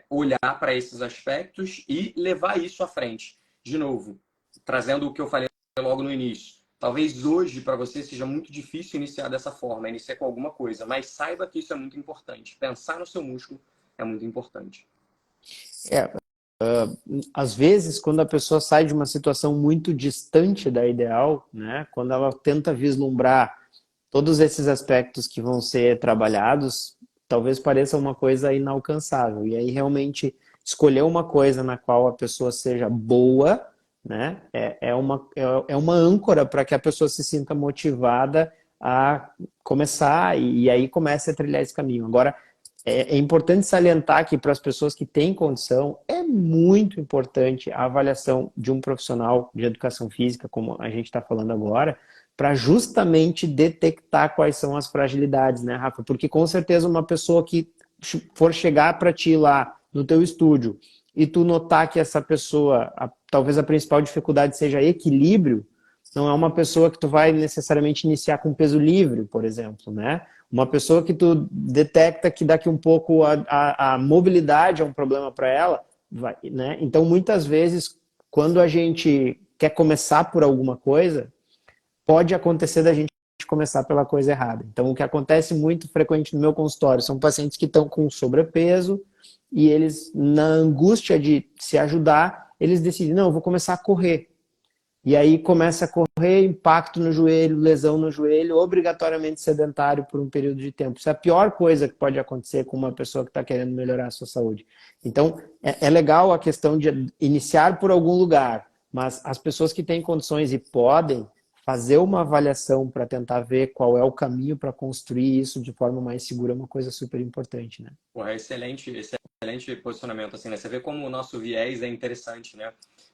olhar para esses aspectos e levar isso à frente. De novo, trazendo o que eu falei logo no início. Talvez hoje, para você, seja muito difícil iniciar dessa forma, iniciar com alguma coisa, mas saiba que isso é muito importante. Pensar no seu músculo é muito importante. Às vezes, quando a pessoa sai de uma situação muito distante da ideal, né, quando ela tenta vislumbrar todos esses aspectos que vão ser trabalhados, talvez pareça uma coisa inalcançável. E aí, realmente, escolher uma coisa na qual a pessoa seja boa, né? É uma âncora para que a pessoa se sinta motivada a começar e aí comece a trilhar esse caminho. Agora, é importante salientar que para as pessoas que têm condição, é muito importante a avaliação de um profissional de educação física, como a gente está falando agora, para justamente detectar quais são as fragilidades, né, Rafa? Porque com certeza uma pessoa que for chegar para ti lá no teu estúdio e tu notar que essa pessoa, talvez a principal dificuldade seja equilíbrio, não é uma pessoa que tu vai necessariamente iniciar com peso livre, por exemplo, né? Uma pessoa que tu detecta que daqui um pouco a mobilidade é um problema para ela, vai, né? Então, muitas vezes, quando a gente quer começar por alguma coisa, pode acontecer da gente começar pela coisa errada. Então, o que acontece muito frequente no meu consultório são pacientes que estão com sobrepeso e eles, na angústia de se ajudar, eles decidem, não, eu vou começar a correr. E aí começa a correr, impacto no joelho, lesão no joelho, obrigatoriamente sedentário por um período de tempo. Isso é a pior coisa que pode acontecer com uma pessoa que está querendo melhorar a sua saúde. Então, é legal a questão de iniciar por algum lugar, mas as pessoas que têm condições e podem fazer uma avaliação para tentar ver qual é o caminho para construir isso de forma mais segura é uma coisa super importante, né? Porra, excelente posicionamento, assim, né? Você vê como o nosso viés é interessante, né?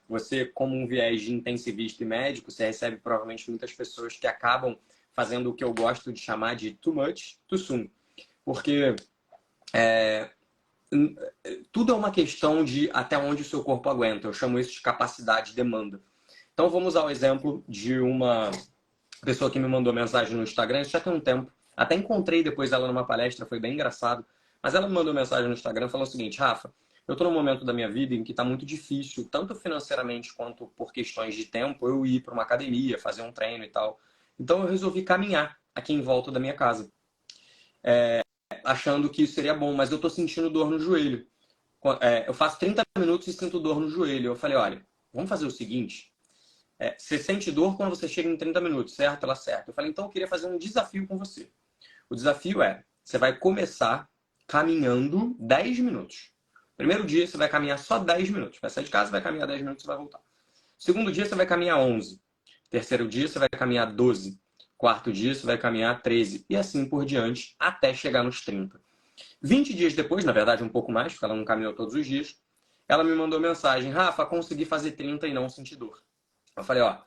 Você, como um viés de intensivista e médico, você recebe provavelmente muitas pessoas que acabam fazendo o que eu gosto de chamar de too much, too soon. Porque tudo é uma questão de até onde o seu corpo aguenta. Eu chamo isso de capacidade e demanda. Então, vamos usar o exemplo de uma pessoa que me mandou mensagem no Instagram, isso já tem um tempo. Até encontrei depois ela numa palestra, foi bem engraçado. Mas ela me mandou mensagem no Instagram falando o seguinte: Rafa, eu estou num momento da minha vida em que está muito difícil, tanto financeiramente quanto por questões de tempo, eu ir para uma academia, fazer um treino e tal. Então eu resolvi caminhar aqui em volta da minha casa, achando que isso seria bom, mas eu estou sentindo dor no joelho. Eu faço 30 minutos e sinto dor no joelho. Eu falei, olha, vamos fazer o seguinte. Você sente dor quando você chega em 30 minutos, certo? Ela certo. Eu falei, então eu queria fazer um desafio com você. O desafio você vai começar caminhando 10 minutos. Primeiro dia você vai caminhar só 10 minutos. Vai sair de casa, vai caminhar 10 minutos e vai voltar. Segundo dia você vai caminhar 11. Terceiro dia você vai caminhar 12. Quarto dia você vai caminhar 13. E assim por diante, até chegar nos 30. 20 dias depois, na verdade um pouco mais, porque ela não caminhou todos os dias, ela me mandou mensagem: Rafa, consegui fazer 30 e não senti dor. Eu falei, ó,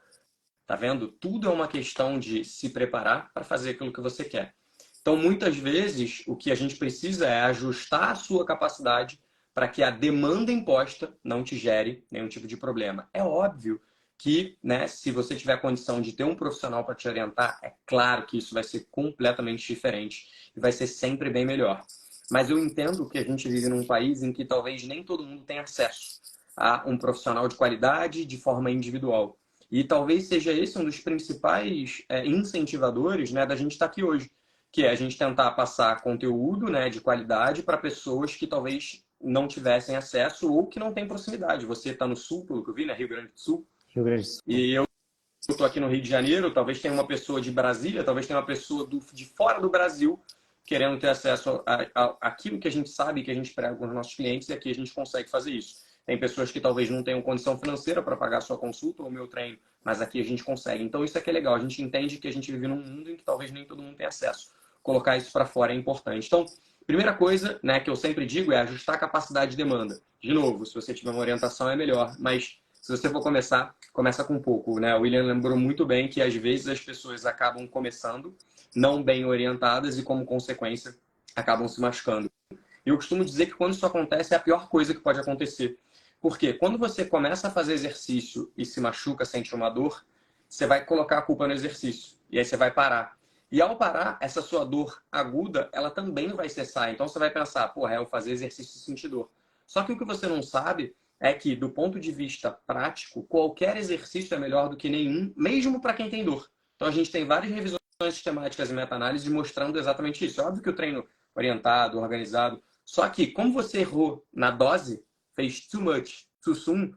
tá vendo? Tudo é uma questão de se preparar para fazer aquilo que você quer. Então, muitas vezes, o que a gente precisa é ajustar a sua capacidade para que a demanda imposta não te gere nenhum tipo de problema. É óbvio que, né, se você tiver condição de ter um profissional para te orientar, é claro que isso vai ser completamente diferente e vai ser sempre bem melhor. Mas eu entendo que a gente vive num país em que talvez nem todo mundo tenha acesso a um profissional de qualidade de forma individual. E talvez seja esse um dos principais incentivadores, né, da gente estar aqui hoje, que é a gente tentar passar conteúdo, né, de qualidade para pessoas que talvez não tivessem acesso ou que não têm proximidade. Você está no Sul, pelo que eu vi, né, Rio Grande do Sul, Rio Grande do Sul. e eu estou aqui no Rio de Janeiro, talvez tenha uma pessoa de Brasília, talvez tenha uma pessoa de fora do Brasil querendo ter acesso àquilo que a gente sabe, que a gente prega com os nossos clientes, e aqui a gente consegue fazer isso. Tem pessoas que talvez não tenham condição financeira para pagar a sua consulta ou o meu treino, mas aqui a gente consegue. Então isso é que é legal, a gente entende que a gente vive num mundo em que talvez nem todo mundo tenha acesso. Colocar isso para fora é importante. Então, primeira coisa, né, que eu sempre digo é ajustar a capacidade de demanda. De novo, se você tiver uma orientação é melhor, mas se você for começar, começa com pouco, né? O William lembrou muito bem que às vezes as pessoas acabam começando não bem orientadas e, como consequência, acabam se machucando. E eu costumo dizer que quando isso acontece é a pior coisa que pode acontecer. Porque quando você começa a fazer exercício e se machuca, sente uma dor, você vai colocar a culpa no exercício. E aí você vai parar. E ao parar, essa sua dor aguda, ela também vai cessar. Então você vai pensar, porra, eu fazer exercício e sentir dor. Só que o que você não sabe é que, do ponto de vista prático, qualquer exercício é melhor do que nenhum, mesmo para quem tem dor. Então a gente tem várias revisões sistemáticas e meta-análises mostrando exatamente isso. É óbvio que o treino orientado, organizado, só que como você errou na dose, fez too much, too soon,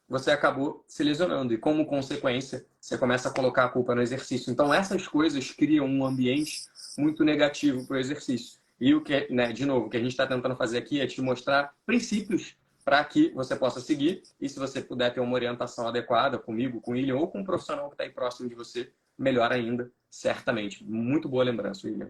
você acabou se lesionando. E como consequência, você começa a colocar a culpa no exercício. Então essas coisas criam um ambiente muito negativo para o exercício. E o que, né, de novo, o que a gente está tentando fazer aqui é te mostrar princípios para que você possa seguir. E se você puder ter uma orientação adequada comigo, com o William ou com um profissional que está aí próximo de você, melhor ainda, certamente. Muito boa lembrança, William.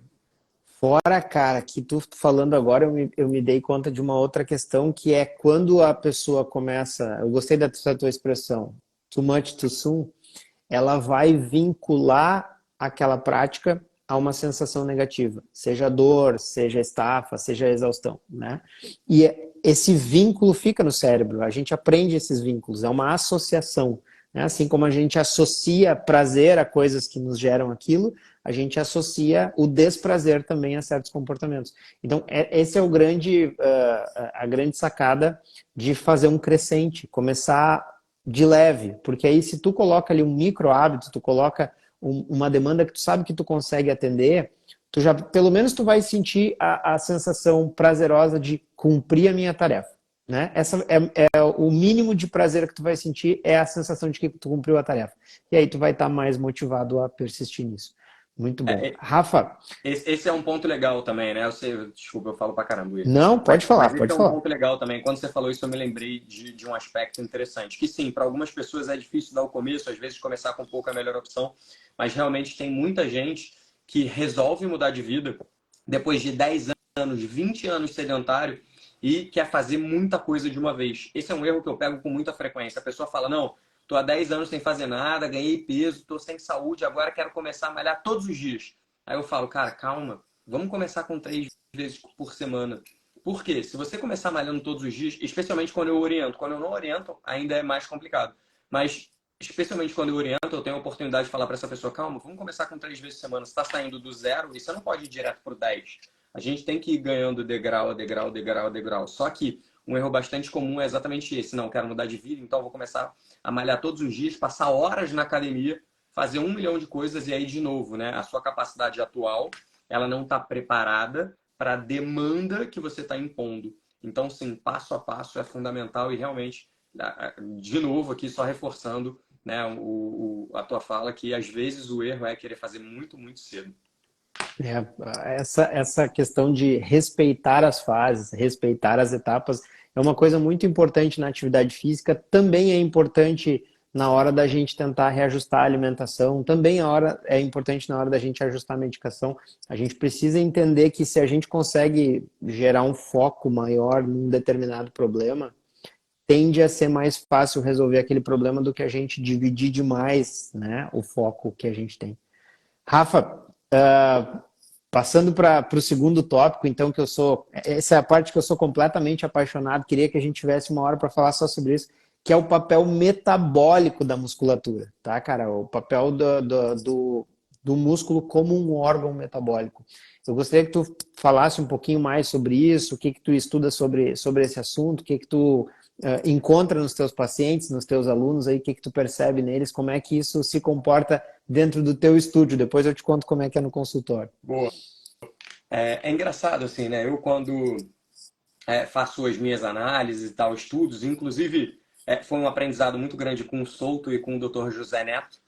Fora, cara, que tu falando agora, eu me dei conta de uma outra questão, que é quando a pessoa começa, eu gostei dessa tua expressão, too much too soon, ela vai vincular aquela prática a uma sensação negativa, seja dor, seja estafa, seja exaustão, né? E esse vínculo fica no cérebro, a gente aprende esses vínculos, é uma associação, né? Assim como a gente associa prazer a coisas que nos geram aquilo, a gente associa o desprazer também a certos comportamentos. Então, esse é o grande, a grande sacada de fazer um crescente, começar de leve, porque aí se tu coloca ali um micro hábito, tu coloca uma demanda que tu sabe que tu consegue atender, tu já, pelo menos tu vai sentir a sensação prazerosa de cumprir a minha tarefa, né? Essa é o mínimo de prazer que tu vai sentir, é a sensação de que tu cumpriu a tarefa. E aí tu vai estar mais motivado a persistir nisso. Muito bom. Rafa? Esse é um ponto legal também, né? Desculpa, eu falo pra caramba, William. Não, pode falar, Mas esse pode é um falar. ponto legal também. Quando você falou isso, eu me lembrei de um aspecto interessante. Que sim, para algumas pessoas é difícil dar o começo, às vezes começar com pouco é a melhor opção, mas realmente tem muita gente que resolve mudar de vida depois de 10 anos, 20 anos sedentário e quer fazer muita coisa de uma vez. Esse é um erro que eu pego com muita frequência. A pessoa fala, não, tô há 10 anos sem fazer nada, ganhei peso, tô sem saúde, agora quero começar a malhar todos os dias. Aí eu falo, cara, calma, vamos começar com 3 vezes por semana. Por quê? Se você começar malhando todos os dias, especialmente quando eu oriento, quando eu não oriento, ainda é mais complicado. Mas, especialmente quando eu oriento, eu tenho a oportunidade de falar para essa pessoa, calma, vamos começar com 3 vezes por semana. Você está saindo do 0 e você não pode ir direto para o 10. A gente tem que ir ganhando degrau a degrau, degrau a degrau. Só que um erro bastante comum é exatamente esse. Não, quero mudar de vida, então vou começar a malhar todos os dias, passar horas na academia, fazer 1 milhão de coisas e aí de novo, né? A sua capacidade atual, ela não está preparada para a demanda que você está impondo. Então, sim, passo a passo é fundamental e realmente, de novo aqui, só reforçando, né, a tua fala que às vezes o erro é querer fazer muito, muito cedo. Essa questão de respeitar as fases, respeitar as etapas, é uma coisa muito importante na atividade física, também é importante na hora da gente tentar reajustar a alimentação, também é importante na hora da gente ajustar a medicação. A gente precisa entender que se a gente consegue gerar um foco maior num determinado problema, tende a ser mais fácil resolver aquele problema do que a gente dividir demais, né, o foco que a gente tem. Rafa, passando para o segundo tópico, então, essa é a parte que eu sou completamente apaixonado, queria que a gente tivesse uma hora para falar só sobre isso, que é o papel metabólico da musculatura, tá, cara? O papel do músculo como um órgão metabólico. Eu gostaria que tu falasse um pouquinho mais sobre isso, o que tu estuda sobre esse assunto, o que tu encontra nos teus pacientes, nos teus alunos, aí, o que tu percebe neles, como é que isso se comporta dentro do teu estúdio. Depois eu te conto como é que é no consultório. Boa. É engraçado, assim, né? Eu, quando faço as minhas análises e tal, estudos, inclusive foi um aprendizado muito grande com o Souto e com o Dr. José Neto.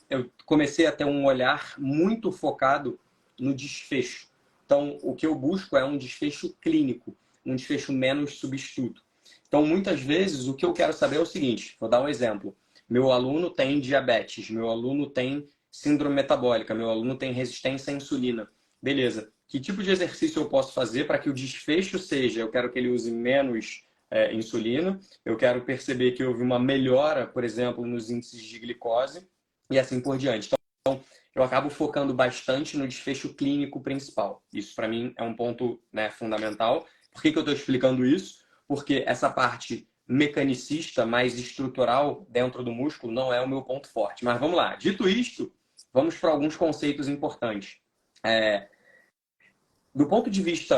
Eu comecei a ter um olhar muito focado no desfecho. Então, o que eu busco é um desfecho clínico, um desfecho menos substituto. Então, muitas vezes, o que eu quero saber é o seguinte, vou dar um exemplo. Meu aluno tem diabetes, meu aluno tem síndrome metabólica, meu aluno tem resistência à insulina. Beleza. Que tipo de exercício eu posso fazer para que o desfecho seja, eu quero que ele use menos insulina, eu quero perceber que houve uma melhora, por exemplo, nos índices de glicose e assim por diante. Então, eu acabo focando bastante no desfecho clínico principal. Isso, para mim, é um ponto, né, fundamental. Por que eu estou explicando isso? Porque essa parte mecanicista, mais estrutural dentro do músculo, não é o meu ponto forte. Mas vamos lá. Dito isto, vamos para alguns conceitos importantes. Do ponto de vista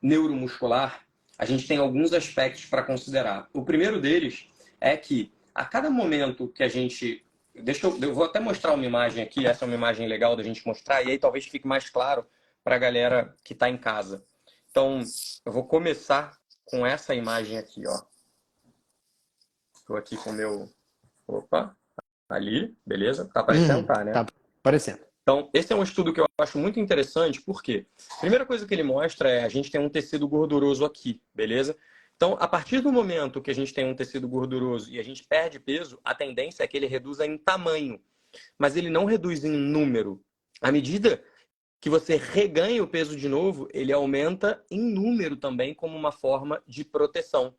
neuromuscular, a gente tem alguns aspectos para considerar. O primeiro deles é que a cada momento que a gente... eu vou até mostrar uma imagem aqui, essa é uma imagem legal da gente mostrar, e aí talvez fique mais claro para a galera que está em casa. Então, eu vou começar com essa imagem aqui, ó. Estou aqui com o meu... Opa, ali, beleza? Tá aparecendo? Tá, né? Tá aparecendo. Então, esse é um estudo que eu acho muito interessante, porque a primeira coisa que ele mostra é a gente tem um tecido gorduroso aqui, beleza? Então, a partir do momento que a gente tem um tecido gorduroso e a gente perde peso, a tendência é que ele reduza em tamanho, mas ele não reduz em número. À medida que você reganha o peso de novo, ele aumenta em número também como uma forma de proteção,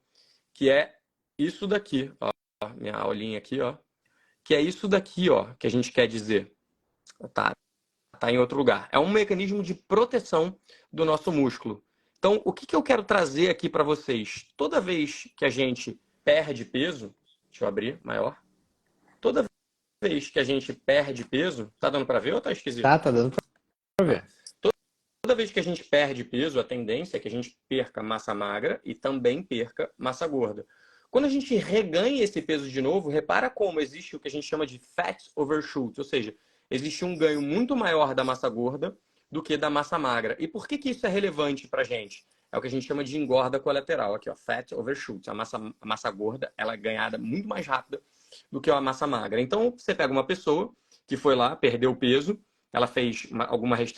que é isso daqui, ó, minha aulinha aqui, ó, que é isso daqui, ó, que a gente quer dizer. Tá em outro lugar. É um mecanismo de proteção do nosso músculo. Então, o que eu quero trazer aqui para vocês? Toda vez que a gente perde peso, deixa eu abrir maior. Toda vez que a gente perde peso, tá dando para ver ou tá esquisito? Tá dando para ver. Toda vez que a gente perde peso, a tendência é que a gente perca massa magra e também perca massa gorda. Quando a gente reganha esse peso de novo, repara como existe o que a gente chama de fat overshoot, ou seja, existe um ganho muito maior da massa gorda do que da massa magra. E por que isso é relevante para a gente? É o que a gente chama de engorda colateral, aqui, ó, fat overshoot. A massa gorda, ela é ganhada muito mais rápida do que a massa magra. Então, você pega uma pessoa que foi lá, perdeu peso, ela fez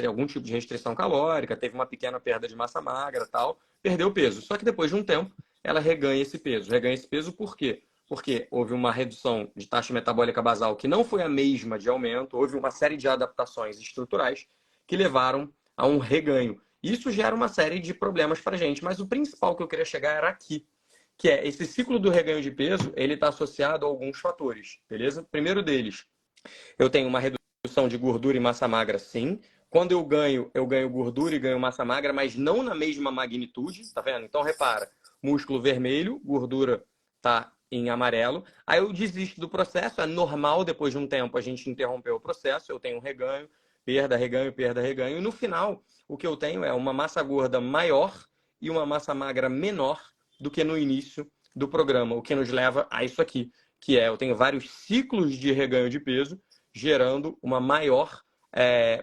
algum tipo de restrição calórica, teve uma pequena perda de massa magra, tal, perdeu peso. Só que depois de um tempo, ela reganha esse peso. Reganha esse peso por quê? Porque houve uma redução de taxa metabólica basal que não foi a mesma de aumento, houve uma série de adaptações estruturais que levaram a um reganho. Isso gera uma série de problemas para a gente, mas o principal que eu queria chegar era aqui, que é esse ciclo do reganho de peso, ele está associado a alguns fatores, beleza? Primeiro deles, eu tenho uma redução de gordura e massa magra, sim. Quando eu ganho gordura e ganho massa magra, mas não na mesma magnitude, tá vendo? Então, repara, músculo vermelho, gordura tá em amarelo. Aí eu desisto do processo, é normal, depois de um tempo, a gente interromper o processo, eu tenho um reganho, perda, reganho, perda, reganho. E no final, o que eu tenho é uma massa gorda maior e uma massa magra menor do que no início do programa, o que nos leva a isso aqui, que é, eu tenho vários ciclos de reganho de peso, gerando uma maior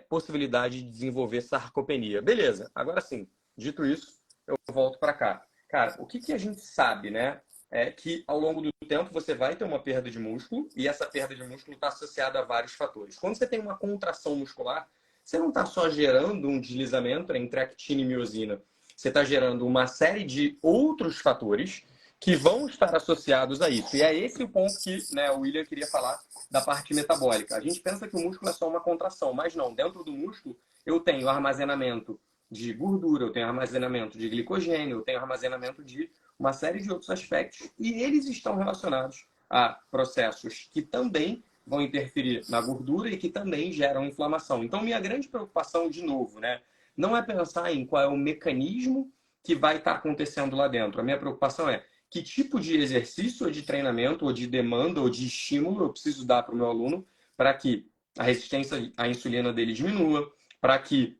possibilidade de desenvolver sarcopenia. Beleza, agora sim, dito isso, eu volto para cá. Cara, o que a gente sabe, né? É que ao longo do tempo você vai ter uma perda de músculo e essa perda de músculo está associada a vários fatores. Quando você tem uma contração muscular, você não está só gerando um deslizamento entre actina e miosina, você está gerando uma série de outros fatores que vão estar associados a isso. E é esse o ponto que, né, o William queria falar da parte metabólica. A gente pensa que o músculo é só uma contração, mas não. Dentro do músculo, eu tenho armazenamento de gordura, eu tenho armazenamento de glicogênio, eu tenho armazenamento de uma série de outros aspectos, e eles estão relacionados a processos que também vão interferir na gordura e que também geram inflamação. Então, minha grande preocupação, de novo, né, não é pensar em qual é o mecanismo que vai estar acontecendo lá dentro. A minha preocupação é que tipo de exercício ou de treinamento ou de demanda ou de estímulo eu preciso dar para o meu aluno para que a resistência à insulina dele diminua, para que,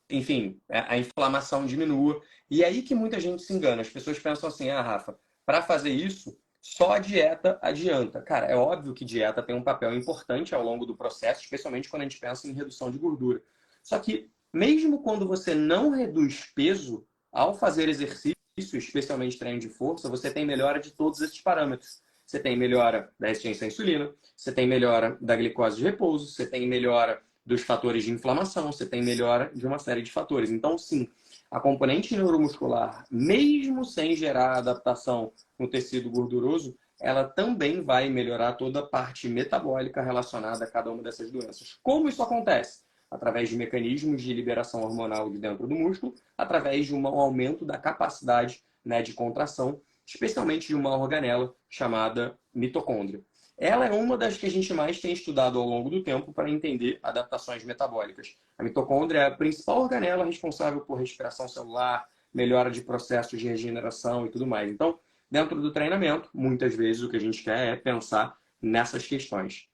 enfim, a inflamação diminua. E é aí que muita gente se engana. As pessoas pensam assim, Rafa, para fazer isso, só a dieta adianta. Cara, é óbvio que dieta tem um papel importante ao longo do processo, especialmente quando a gente pensa em redução de gordura. Só que, mesmo quando você não reduz peso, ao fazer exercício, especialmente treino de força, você tem melhora de todos esses parâmetros. Você tem melhora da resistência à insulina, você tem melhora da glicose de repouso, você tem melhora dos fatores de inflamação, você tem melhora de uma série de fatores. Então, sim, a componente neuromuscular, mesmo sem gerar adaptação no tecido gorduroso, ela também vai melhorar toda a parte metabólica relacionada a cada uma dessas doenças. Como isso acontece? Através de mecanismos de liberação hormonal de dentro do músculo, através de um aumento da capacidade, né, de contração, especialmente de uma organela chamada mitocôndria. Ela é uma das que a gente mais tem estudado ao longo do tempo para entender adaptações metabólicas. A mitocôndria é a principal organela responsável por respiração celular, melhora de processos de regeneração e tudo mais. Então, dentro do treinamento, muitas vezes o que a gente quer é pensar nessas questões.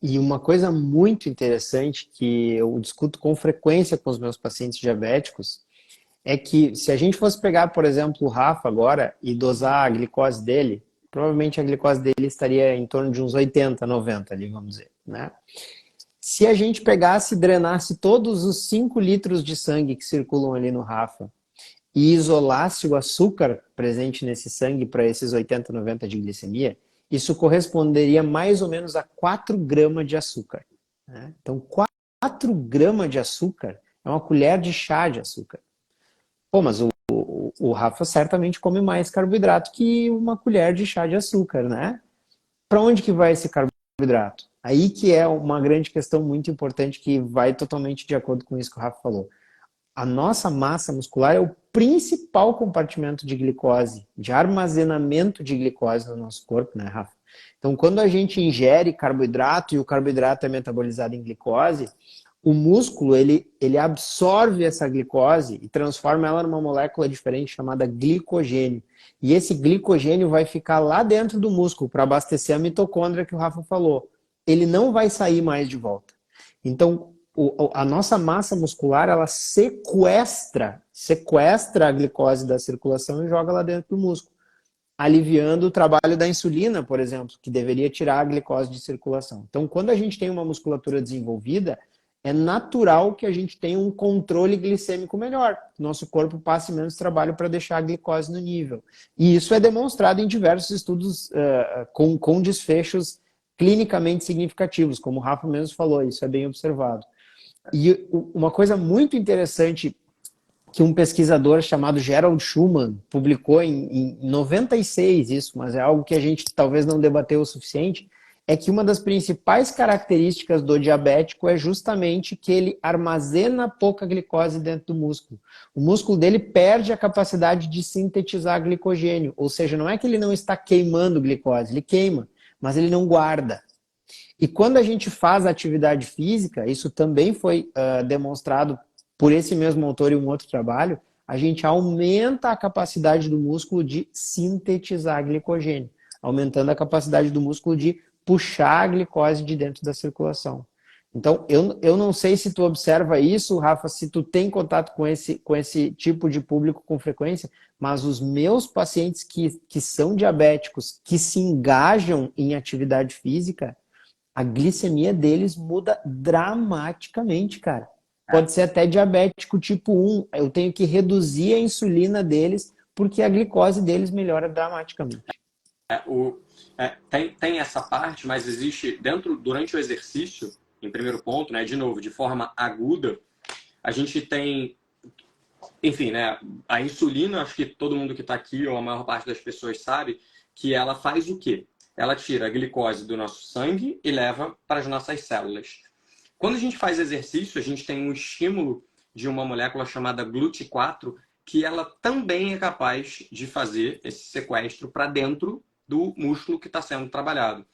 E uma coisa muito interessante que eu discuto com frequência com os meus pacientes diabéticos é que se a gente fosse pegar, por exemplo, o Rafa agora e dosar a glicose dele, provavelmente a glicose dele estaria em torno de uns 80, 90 ali, vamos dizer, né? Se a gente pegasse e drenasse todos os 5 litros de sangue que circulam ali no Rafa e isolasse o açúcar presente nesse sangue para esses 80, 90 de glicemia, isso corresponderia mais ou menos a 4 gramas de açúcar, né? Então, 4 gramas de açúcar é uma colher de chá de açúcar. Pô, mas o Rafa certamente come mais carboidrato que uma colher de chá de açúcar, né? Para onde que vai esse carboidrato? Aí que é uma grande questão muito importante que vai totalmente de acordo com isso que o Rafa falou. A nossa massa muscular é o principal compartimento de glicose, de armazenamento de glicose no nosso corpo, né, Rafa? Então, quando a gente ingere carboidrato e o carboidrato é metabolizado em glicose, o músculo ele absorve essa glicose e transforma ela numa molécula diferente chamada glicogênio. E esse glicogênio vai ficar lá dentro do músculo para abastecer a mitocôndria que o Rafa falou. Ele não vai sair mais de volta. Então, a nossa massa muscular, ela sequestra a glicose da circulação e joga lá dentro do músculo, aliviando o trabalho da insulina, por exemplo, que deveria tirar a glicose de circulação. Então, quando a gente tem uma musculatura desenvolvida, é natural que a gente tenha um controle glicêmico melhor. Nosso corpo passe menos trabalho para deixar a glicose no nível. E isso é demonstrado em diversos estudos com desfechos clinicamente significativos, como o Rafa mesmo falou, isso é bem observado. E uma coisa muito interessante que um pesquisador chamado Gerald Schumann publicou em 96, isso, mas é algo que a gente talvez não debateu o suficiente, é que uma das principais características do diabético é justamente que ele armazena pouca glicose dentro do músculo. O músculo dele perde a capacidade de sintetizar glicogênio, ou seja, não é que ele não está queimando glicose, ele queima, mas ele não guarda. E quando a gente faz atividade física, isso também foi demonstrado por esse mesmo autor em um outro trabalho, a gente aumenta a capacidade do músculo de sintetizar glicogênio, aumentando a capacidade do músculo de puxar a glicose de dentro da circulação. Então, eu não sei se tu observa isso, Rafa, se tu tem contato com esse tipo de público com frequência, mas os meus pacientes que são diabéticos, que se engajam em atividade física, a glicemia deles muda dramaticamente, cara. Pode ser até diabético tipo 1. Eu tenho que reduzir a insulina deles porque a glicose deles melhora dramaticamente. Tem essa parte, mas existe durante o exercício, em primeiro ponto, né, de novo, de forma aguda, a gente tem, enfim, né, a insulina, acho que todo mundo que está aqui, ou a maior parte das pessoas sabe, que ela faz o quê? Ela tira a glicose do nosso sangue e leva para as nossas células. Quando a gente faz exercício, a gente tem um estímulo de uma molécula chamada GLUT4, que ela também é capaz de fazer esse sequestro para dentro do músculo que está sendo trabalhado.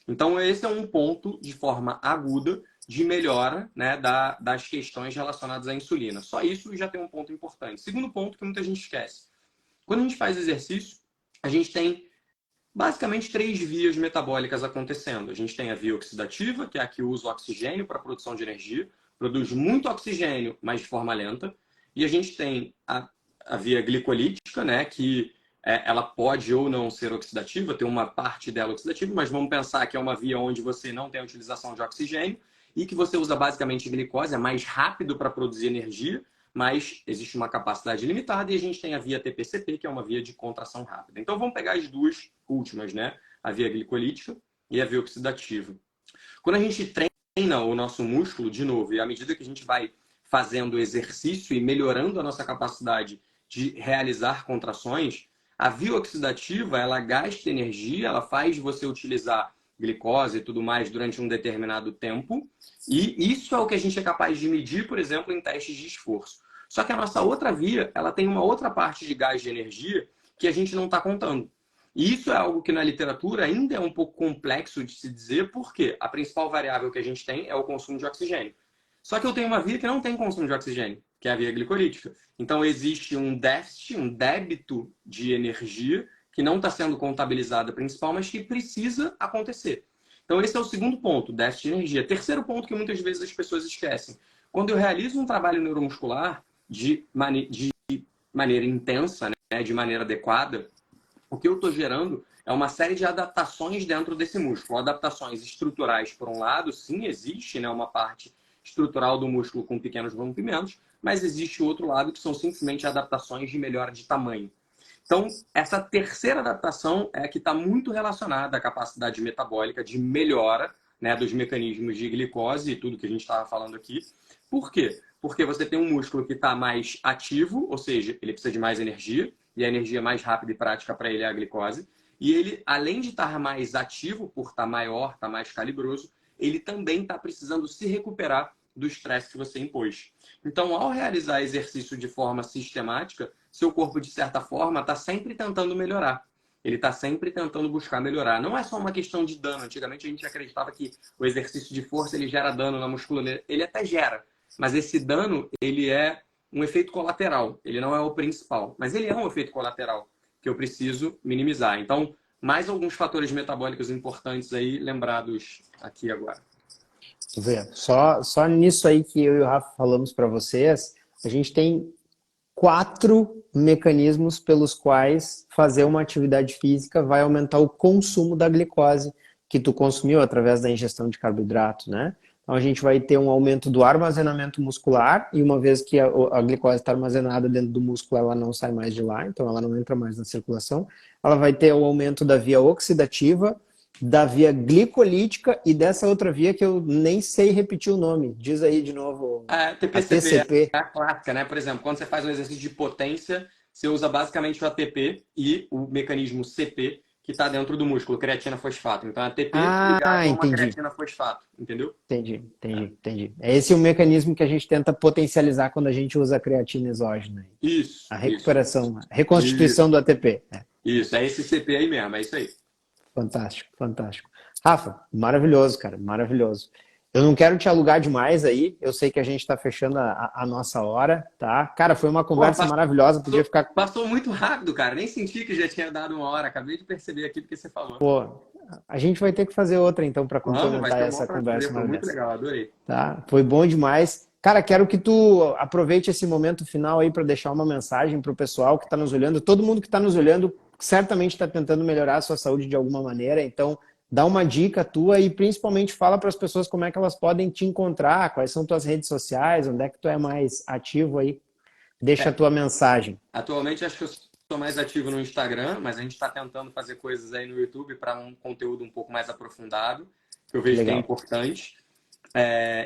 Então, esse é um ponto de forma aguda de melhora, né, das questões relacionadas à insulina. Só isso já tem um ponto importante. Segundo ponto que muita gente esquece. Quando a gente faz exercício, a gente tem basicamente 3 vias metabólicas acontecendo. A gente tem a via oxidativa, que é a que usa o oxigênio para a produção de energia, produz muito oxigênio, mas de forma lenta. E a gente tem a via glicolítica, né, que ela pode ou não ser oxidativa, tem uma parte dela oxidativa, mas vamos pensar que é uma via onde você não tem a utilização de oxigênio e que você usa basicamente glicose, é mais rápido para produzir energia, mas existe uma capacidade limitada, e a gente tem a via TPCP, que é uma via de contração rápida. Então vamos pegar as duas últimas, né? A via glicolítica e a via oxidativa. Quando a gente treina o nosso músculo, de novo, e à medida que a gente vai fazendo exercício e melhorando a nossa capacidade de realizar contrações, a via oxidativa, ela gasta energia, ela faz você utilizar glicose e tudo mais durante um determinado tempo, e isso é o que a gente é capaz de medir, por exemplo, em testes de esforço. Só que a nossa outra via, ela tem uma outra parte de gás de energia que a gente não está contando. E isso é algo que na literatura ainda é um pouco complexo de se dizer, porque a principal variável que a gente tem é o consumo de oxigênio. Só que eu tenho uma via que não tem consumo de oxigênio, que é a via glicolítica. Então existe um déficit, um débito de energia que não está sendo contabilizada principal, mas que precisa acontecer. Então esse é o segundo ponto, déficit de energia. Terceiro ponto que muitas vezes as pessoas esquecem. Quando eu realizo um trabalho neuromuscular de maneira intensa, né, de maneira adequada, o que eu estou gerando é uma série de adaptações dentro desse músculo. Adaptações estruturais, por um lado, sim, existe, né, uma parte estrutural do músculo com pequenos rompimentos, mas existe outro lado que são simplesmente adaptações de melhora de tamanho. Então, essa terceira adaptação é a que está muito relacionada à capacidade metabólica de melhora né, dos mecanismos de glicose e tudo que a gente estava falando aqui. Por quê? Porque você tem um músculo que está mais ativo, ou seja, ele precisa de mais energia, e a energia mais rápida e prática para ele é a glicose. E ele, além de estar mais ativo, por estar maior, estar mais calibroso, ele também está precisando se recuperar do estresse que você impôs. Então, ao realizar exercício de forma sistemática, seu corpo, de certa forma, está sempre tentando melhorar. Ele está sempre tentando buscar melhorar. Não é só uma questão de dano. Antigamente, a gente acreditava que o exercício de força ele gera dano na musculatura. Ele até gera, mas esse dano ele é um efeito colateral. Ele não é o principal, mas ele é um efeito colateral que eu preciso minimizar. Então, mais alguns fatores metabólicos importantes aí lembrados aqui agora. Tu vê, só nisso aí que eu e o Rafa falamos para vocês, a gente tem 4 mecanismos pelos quais fazer uma atividade física vai aumentar o consumo da glicose que tu consumiu através da ingestão de carboidrato, né? Então a gente vai ter um aumento do armazenamento muscular e uma vez que a glicose está armazenada dentro do músculo, ela não sai mais de lá, então ela não entra mais na circulação. Ela vai ter o aumento da via oxidativa, da via glicolítica e dessa outra via que eu nem sei repetir o nome. Diz aí de novo. A TPCP é a clássica, né? Por exemplo, quando você faz um exercício de potência, você usa basicamente o ATP e o mecanismo CP que está dentro do músculo, creatina fosfato. Então, ATP ligado a uma creatina fosfato, entendeu? Entendi. É esse o mecanismo que a gente tenta potencializar quando a gente usa a creatina exógena. Isso. A recuperação, a reconstituição do ATP. Isso, é esse CP aí mesmo, é isso aí. Fantástico. Rafa, maravilhoso, cara, maravilhoso. Eu não quero te alugar demais aí, eu sei que a gente está fechando a nossa hora, tá? Cara, foi uma conversa maravilhosa, podia ficar... Passou muito rápido, cara, nem senti que já tinha dado 1 hora, acabei de perceber aquilo que você falou. Pô, a gente vai ter que fazer outra então para complementar essa conversa. Foi muito legal, adorei. Tá? Foi bom demais. Cara, quero que tu aproveite esse momento final aí para deixar uma mensagem para o pessoal que está nos olhando. Todo mundo que está nos olhando certamente está tentando melhorar a sua saúde de alguma maneira, então dá uma dica tua e principalmente fala para as pessoas como é que elas podem te encontrar, quais são tuas redes sociais, onde é que tu é mais ativo aí. Deixa a tua mensagem. Atualmente acho que eu sou mais ativo no Instagram, mas a gente está tentando fazer coisas aí no YouTube para um conteúdo um pouco mais aprofundado, que eu vejo que é importante.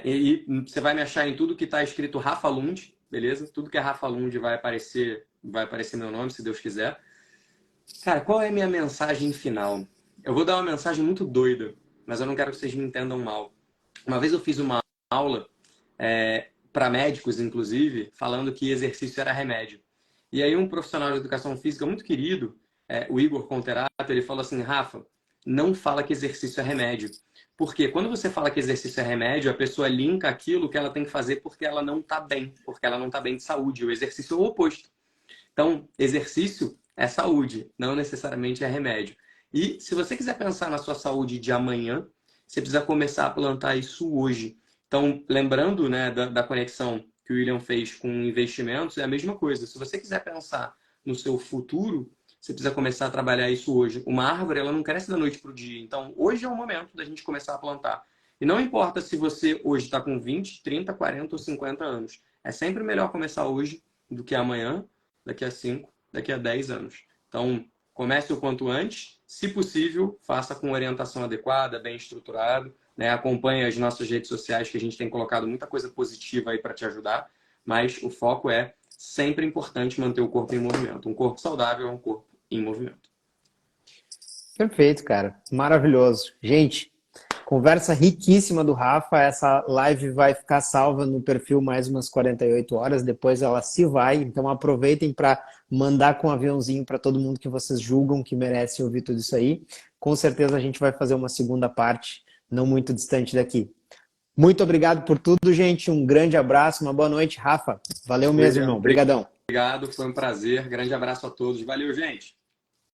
E você vai me achar em tudo que está escrito Rafa Lund, beleza? Tudo que é Rafa Lund vai aparecer meu nome, se Deus quiser. Cara, qual é a minha mensagem final? Eu vou dar uma mensagem muito doida, mas eu não quero que vocês me entendam mal. Uma vez eu fiz uma aula para médicos, inclusive, falando que exercício era remédio. E aí um profissional de educação física muito querido, o Igor Conterato, ele falou assim, Rafa, não fala que exercício é remédio. Porque quando você fala que exercício é remédio, a pessoa linka aquilo que ela tem que fazer porque ela não está bem, porque ela não está bem de saúde. O exercício é o oposto. Então, exercício é saúde, não necessariamente é remédio. E se você quiser pensar na sua saúde de amanhã, você precisa começar a plantar isso hoje. Então, lembrando, né, da conexão que o William fez com investimentos, é a mesma coisa. Se você quiser pensar no seu futuro, você precisa começar a trabalhar isso hoje. Uma árvore, ela não cresce da noite para o dia. Então, hoje é o momento da gente começar a plantar. E não importa se você hoje está com 20, 30, 40 ou 50 anos. É sempre melhor começar hoje do que amanhã, daqui a 5, daqui a 10 anos. Então, comece o quanto antes. Se possível, faça com orientação adequada, bem estruturado. Né? Acompanhe as nossas redes sociais, que a gente tem colocado muita coisa positiva aí para te ajudar. Mas o foco é sempre importante manter o corpo em movimento. Um corpo saudável é um corpo em movimento. Perfeito, cara. Maravilhoso. Gente, conversa riquíssima do Rafa. Essa live vai ficar salva no perfil mais umas 48 horas. Depois ela se vai. Então aproveitem para mandar com um aviãozinho para todo mundo que vocês julgam que merece ouvir tudo isso aí. Com certeza a gente vai fazer uma segunda parte, não muito distante daqui. Muito obrigado por tudo, gente. Um grande abraço, uma boa noite. Rafa, valeu mesmo, irmão. Obrigadão. Obrigado, foi um prazer. Grande abraço a todos. Valeu, gente.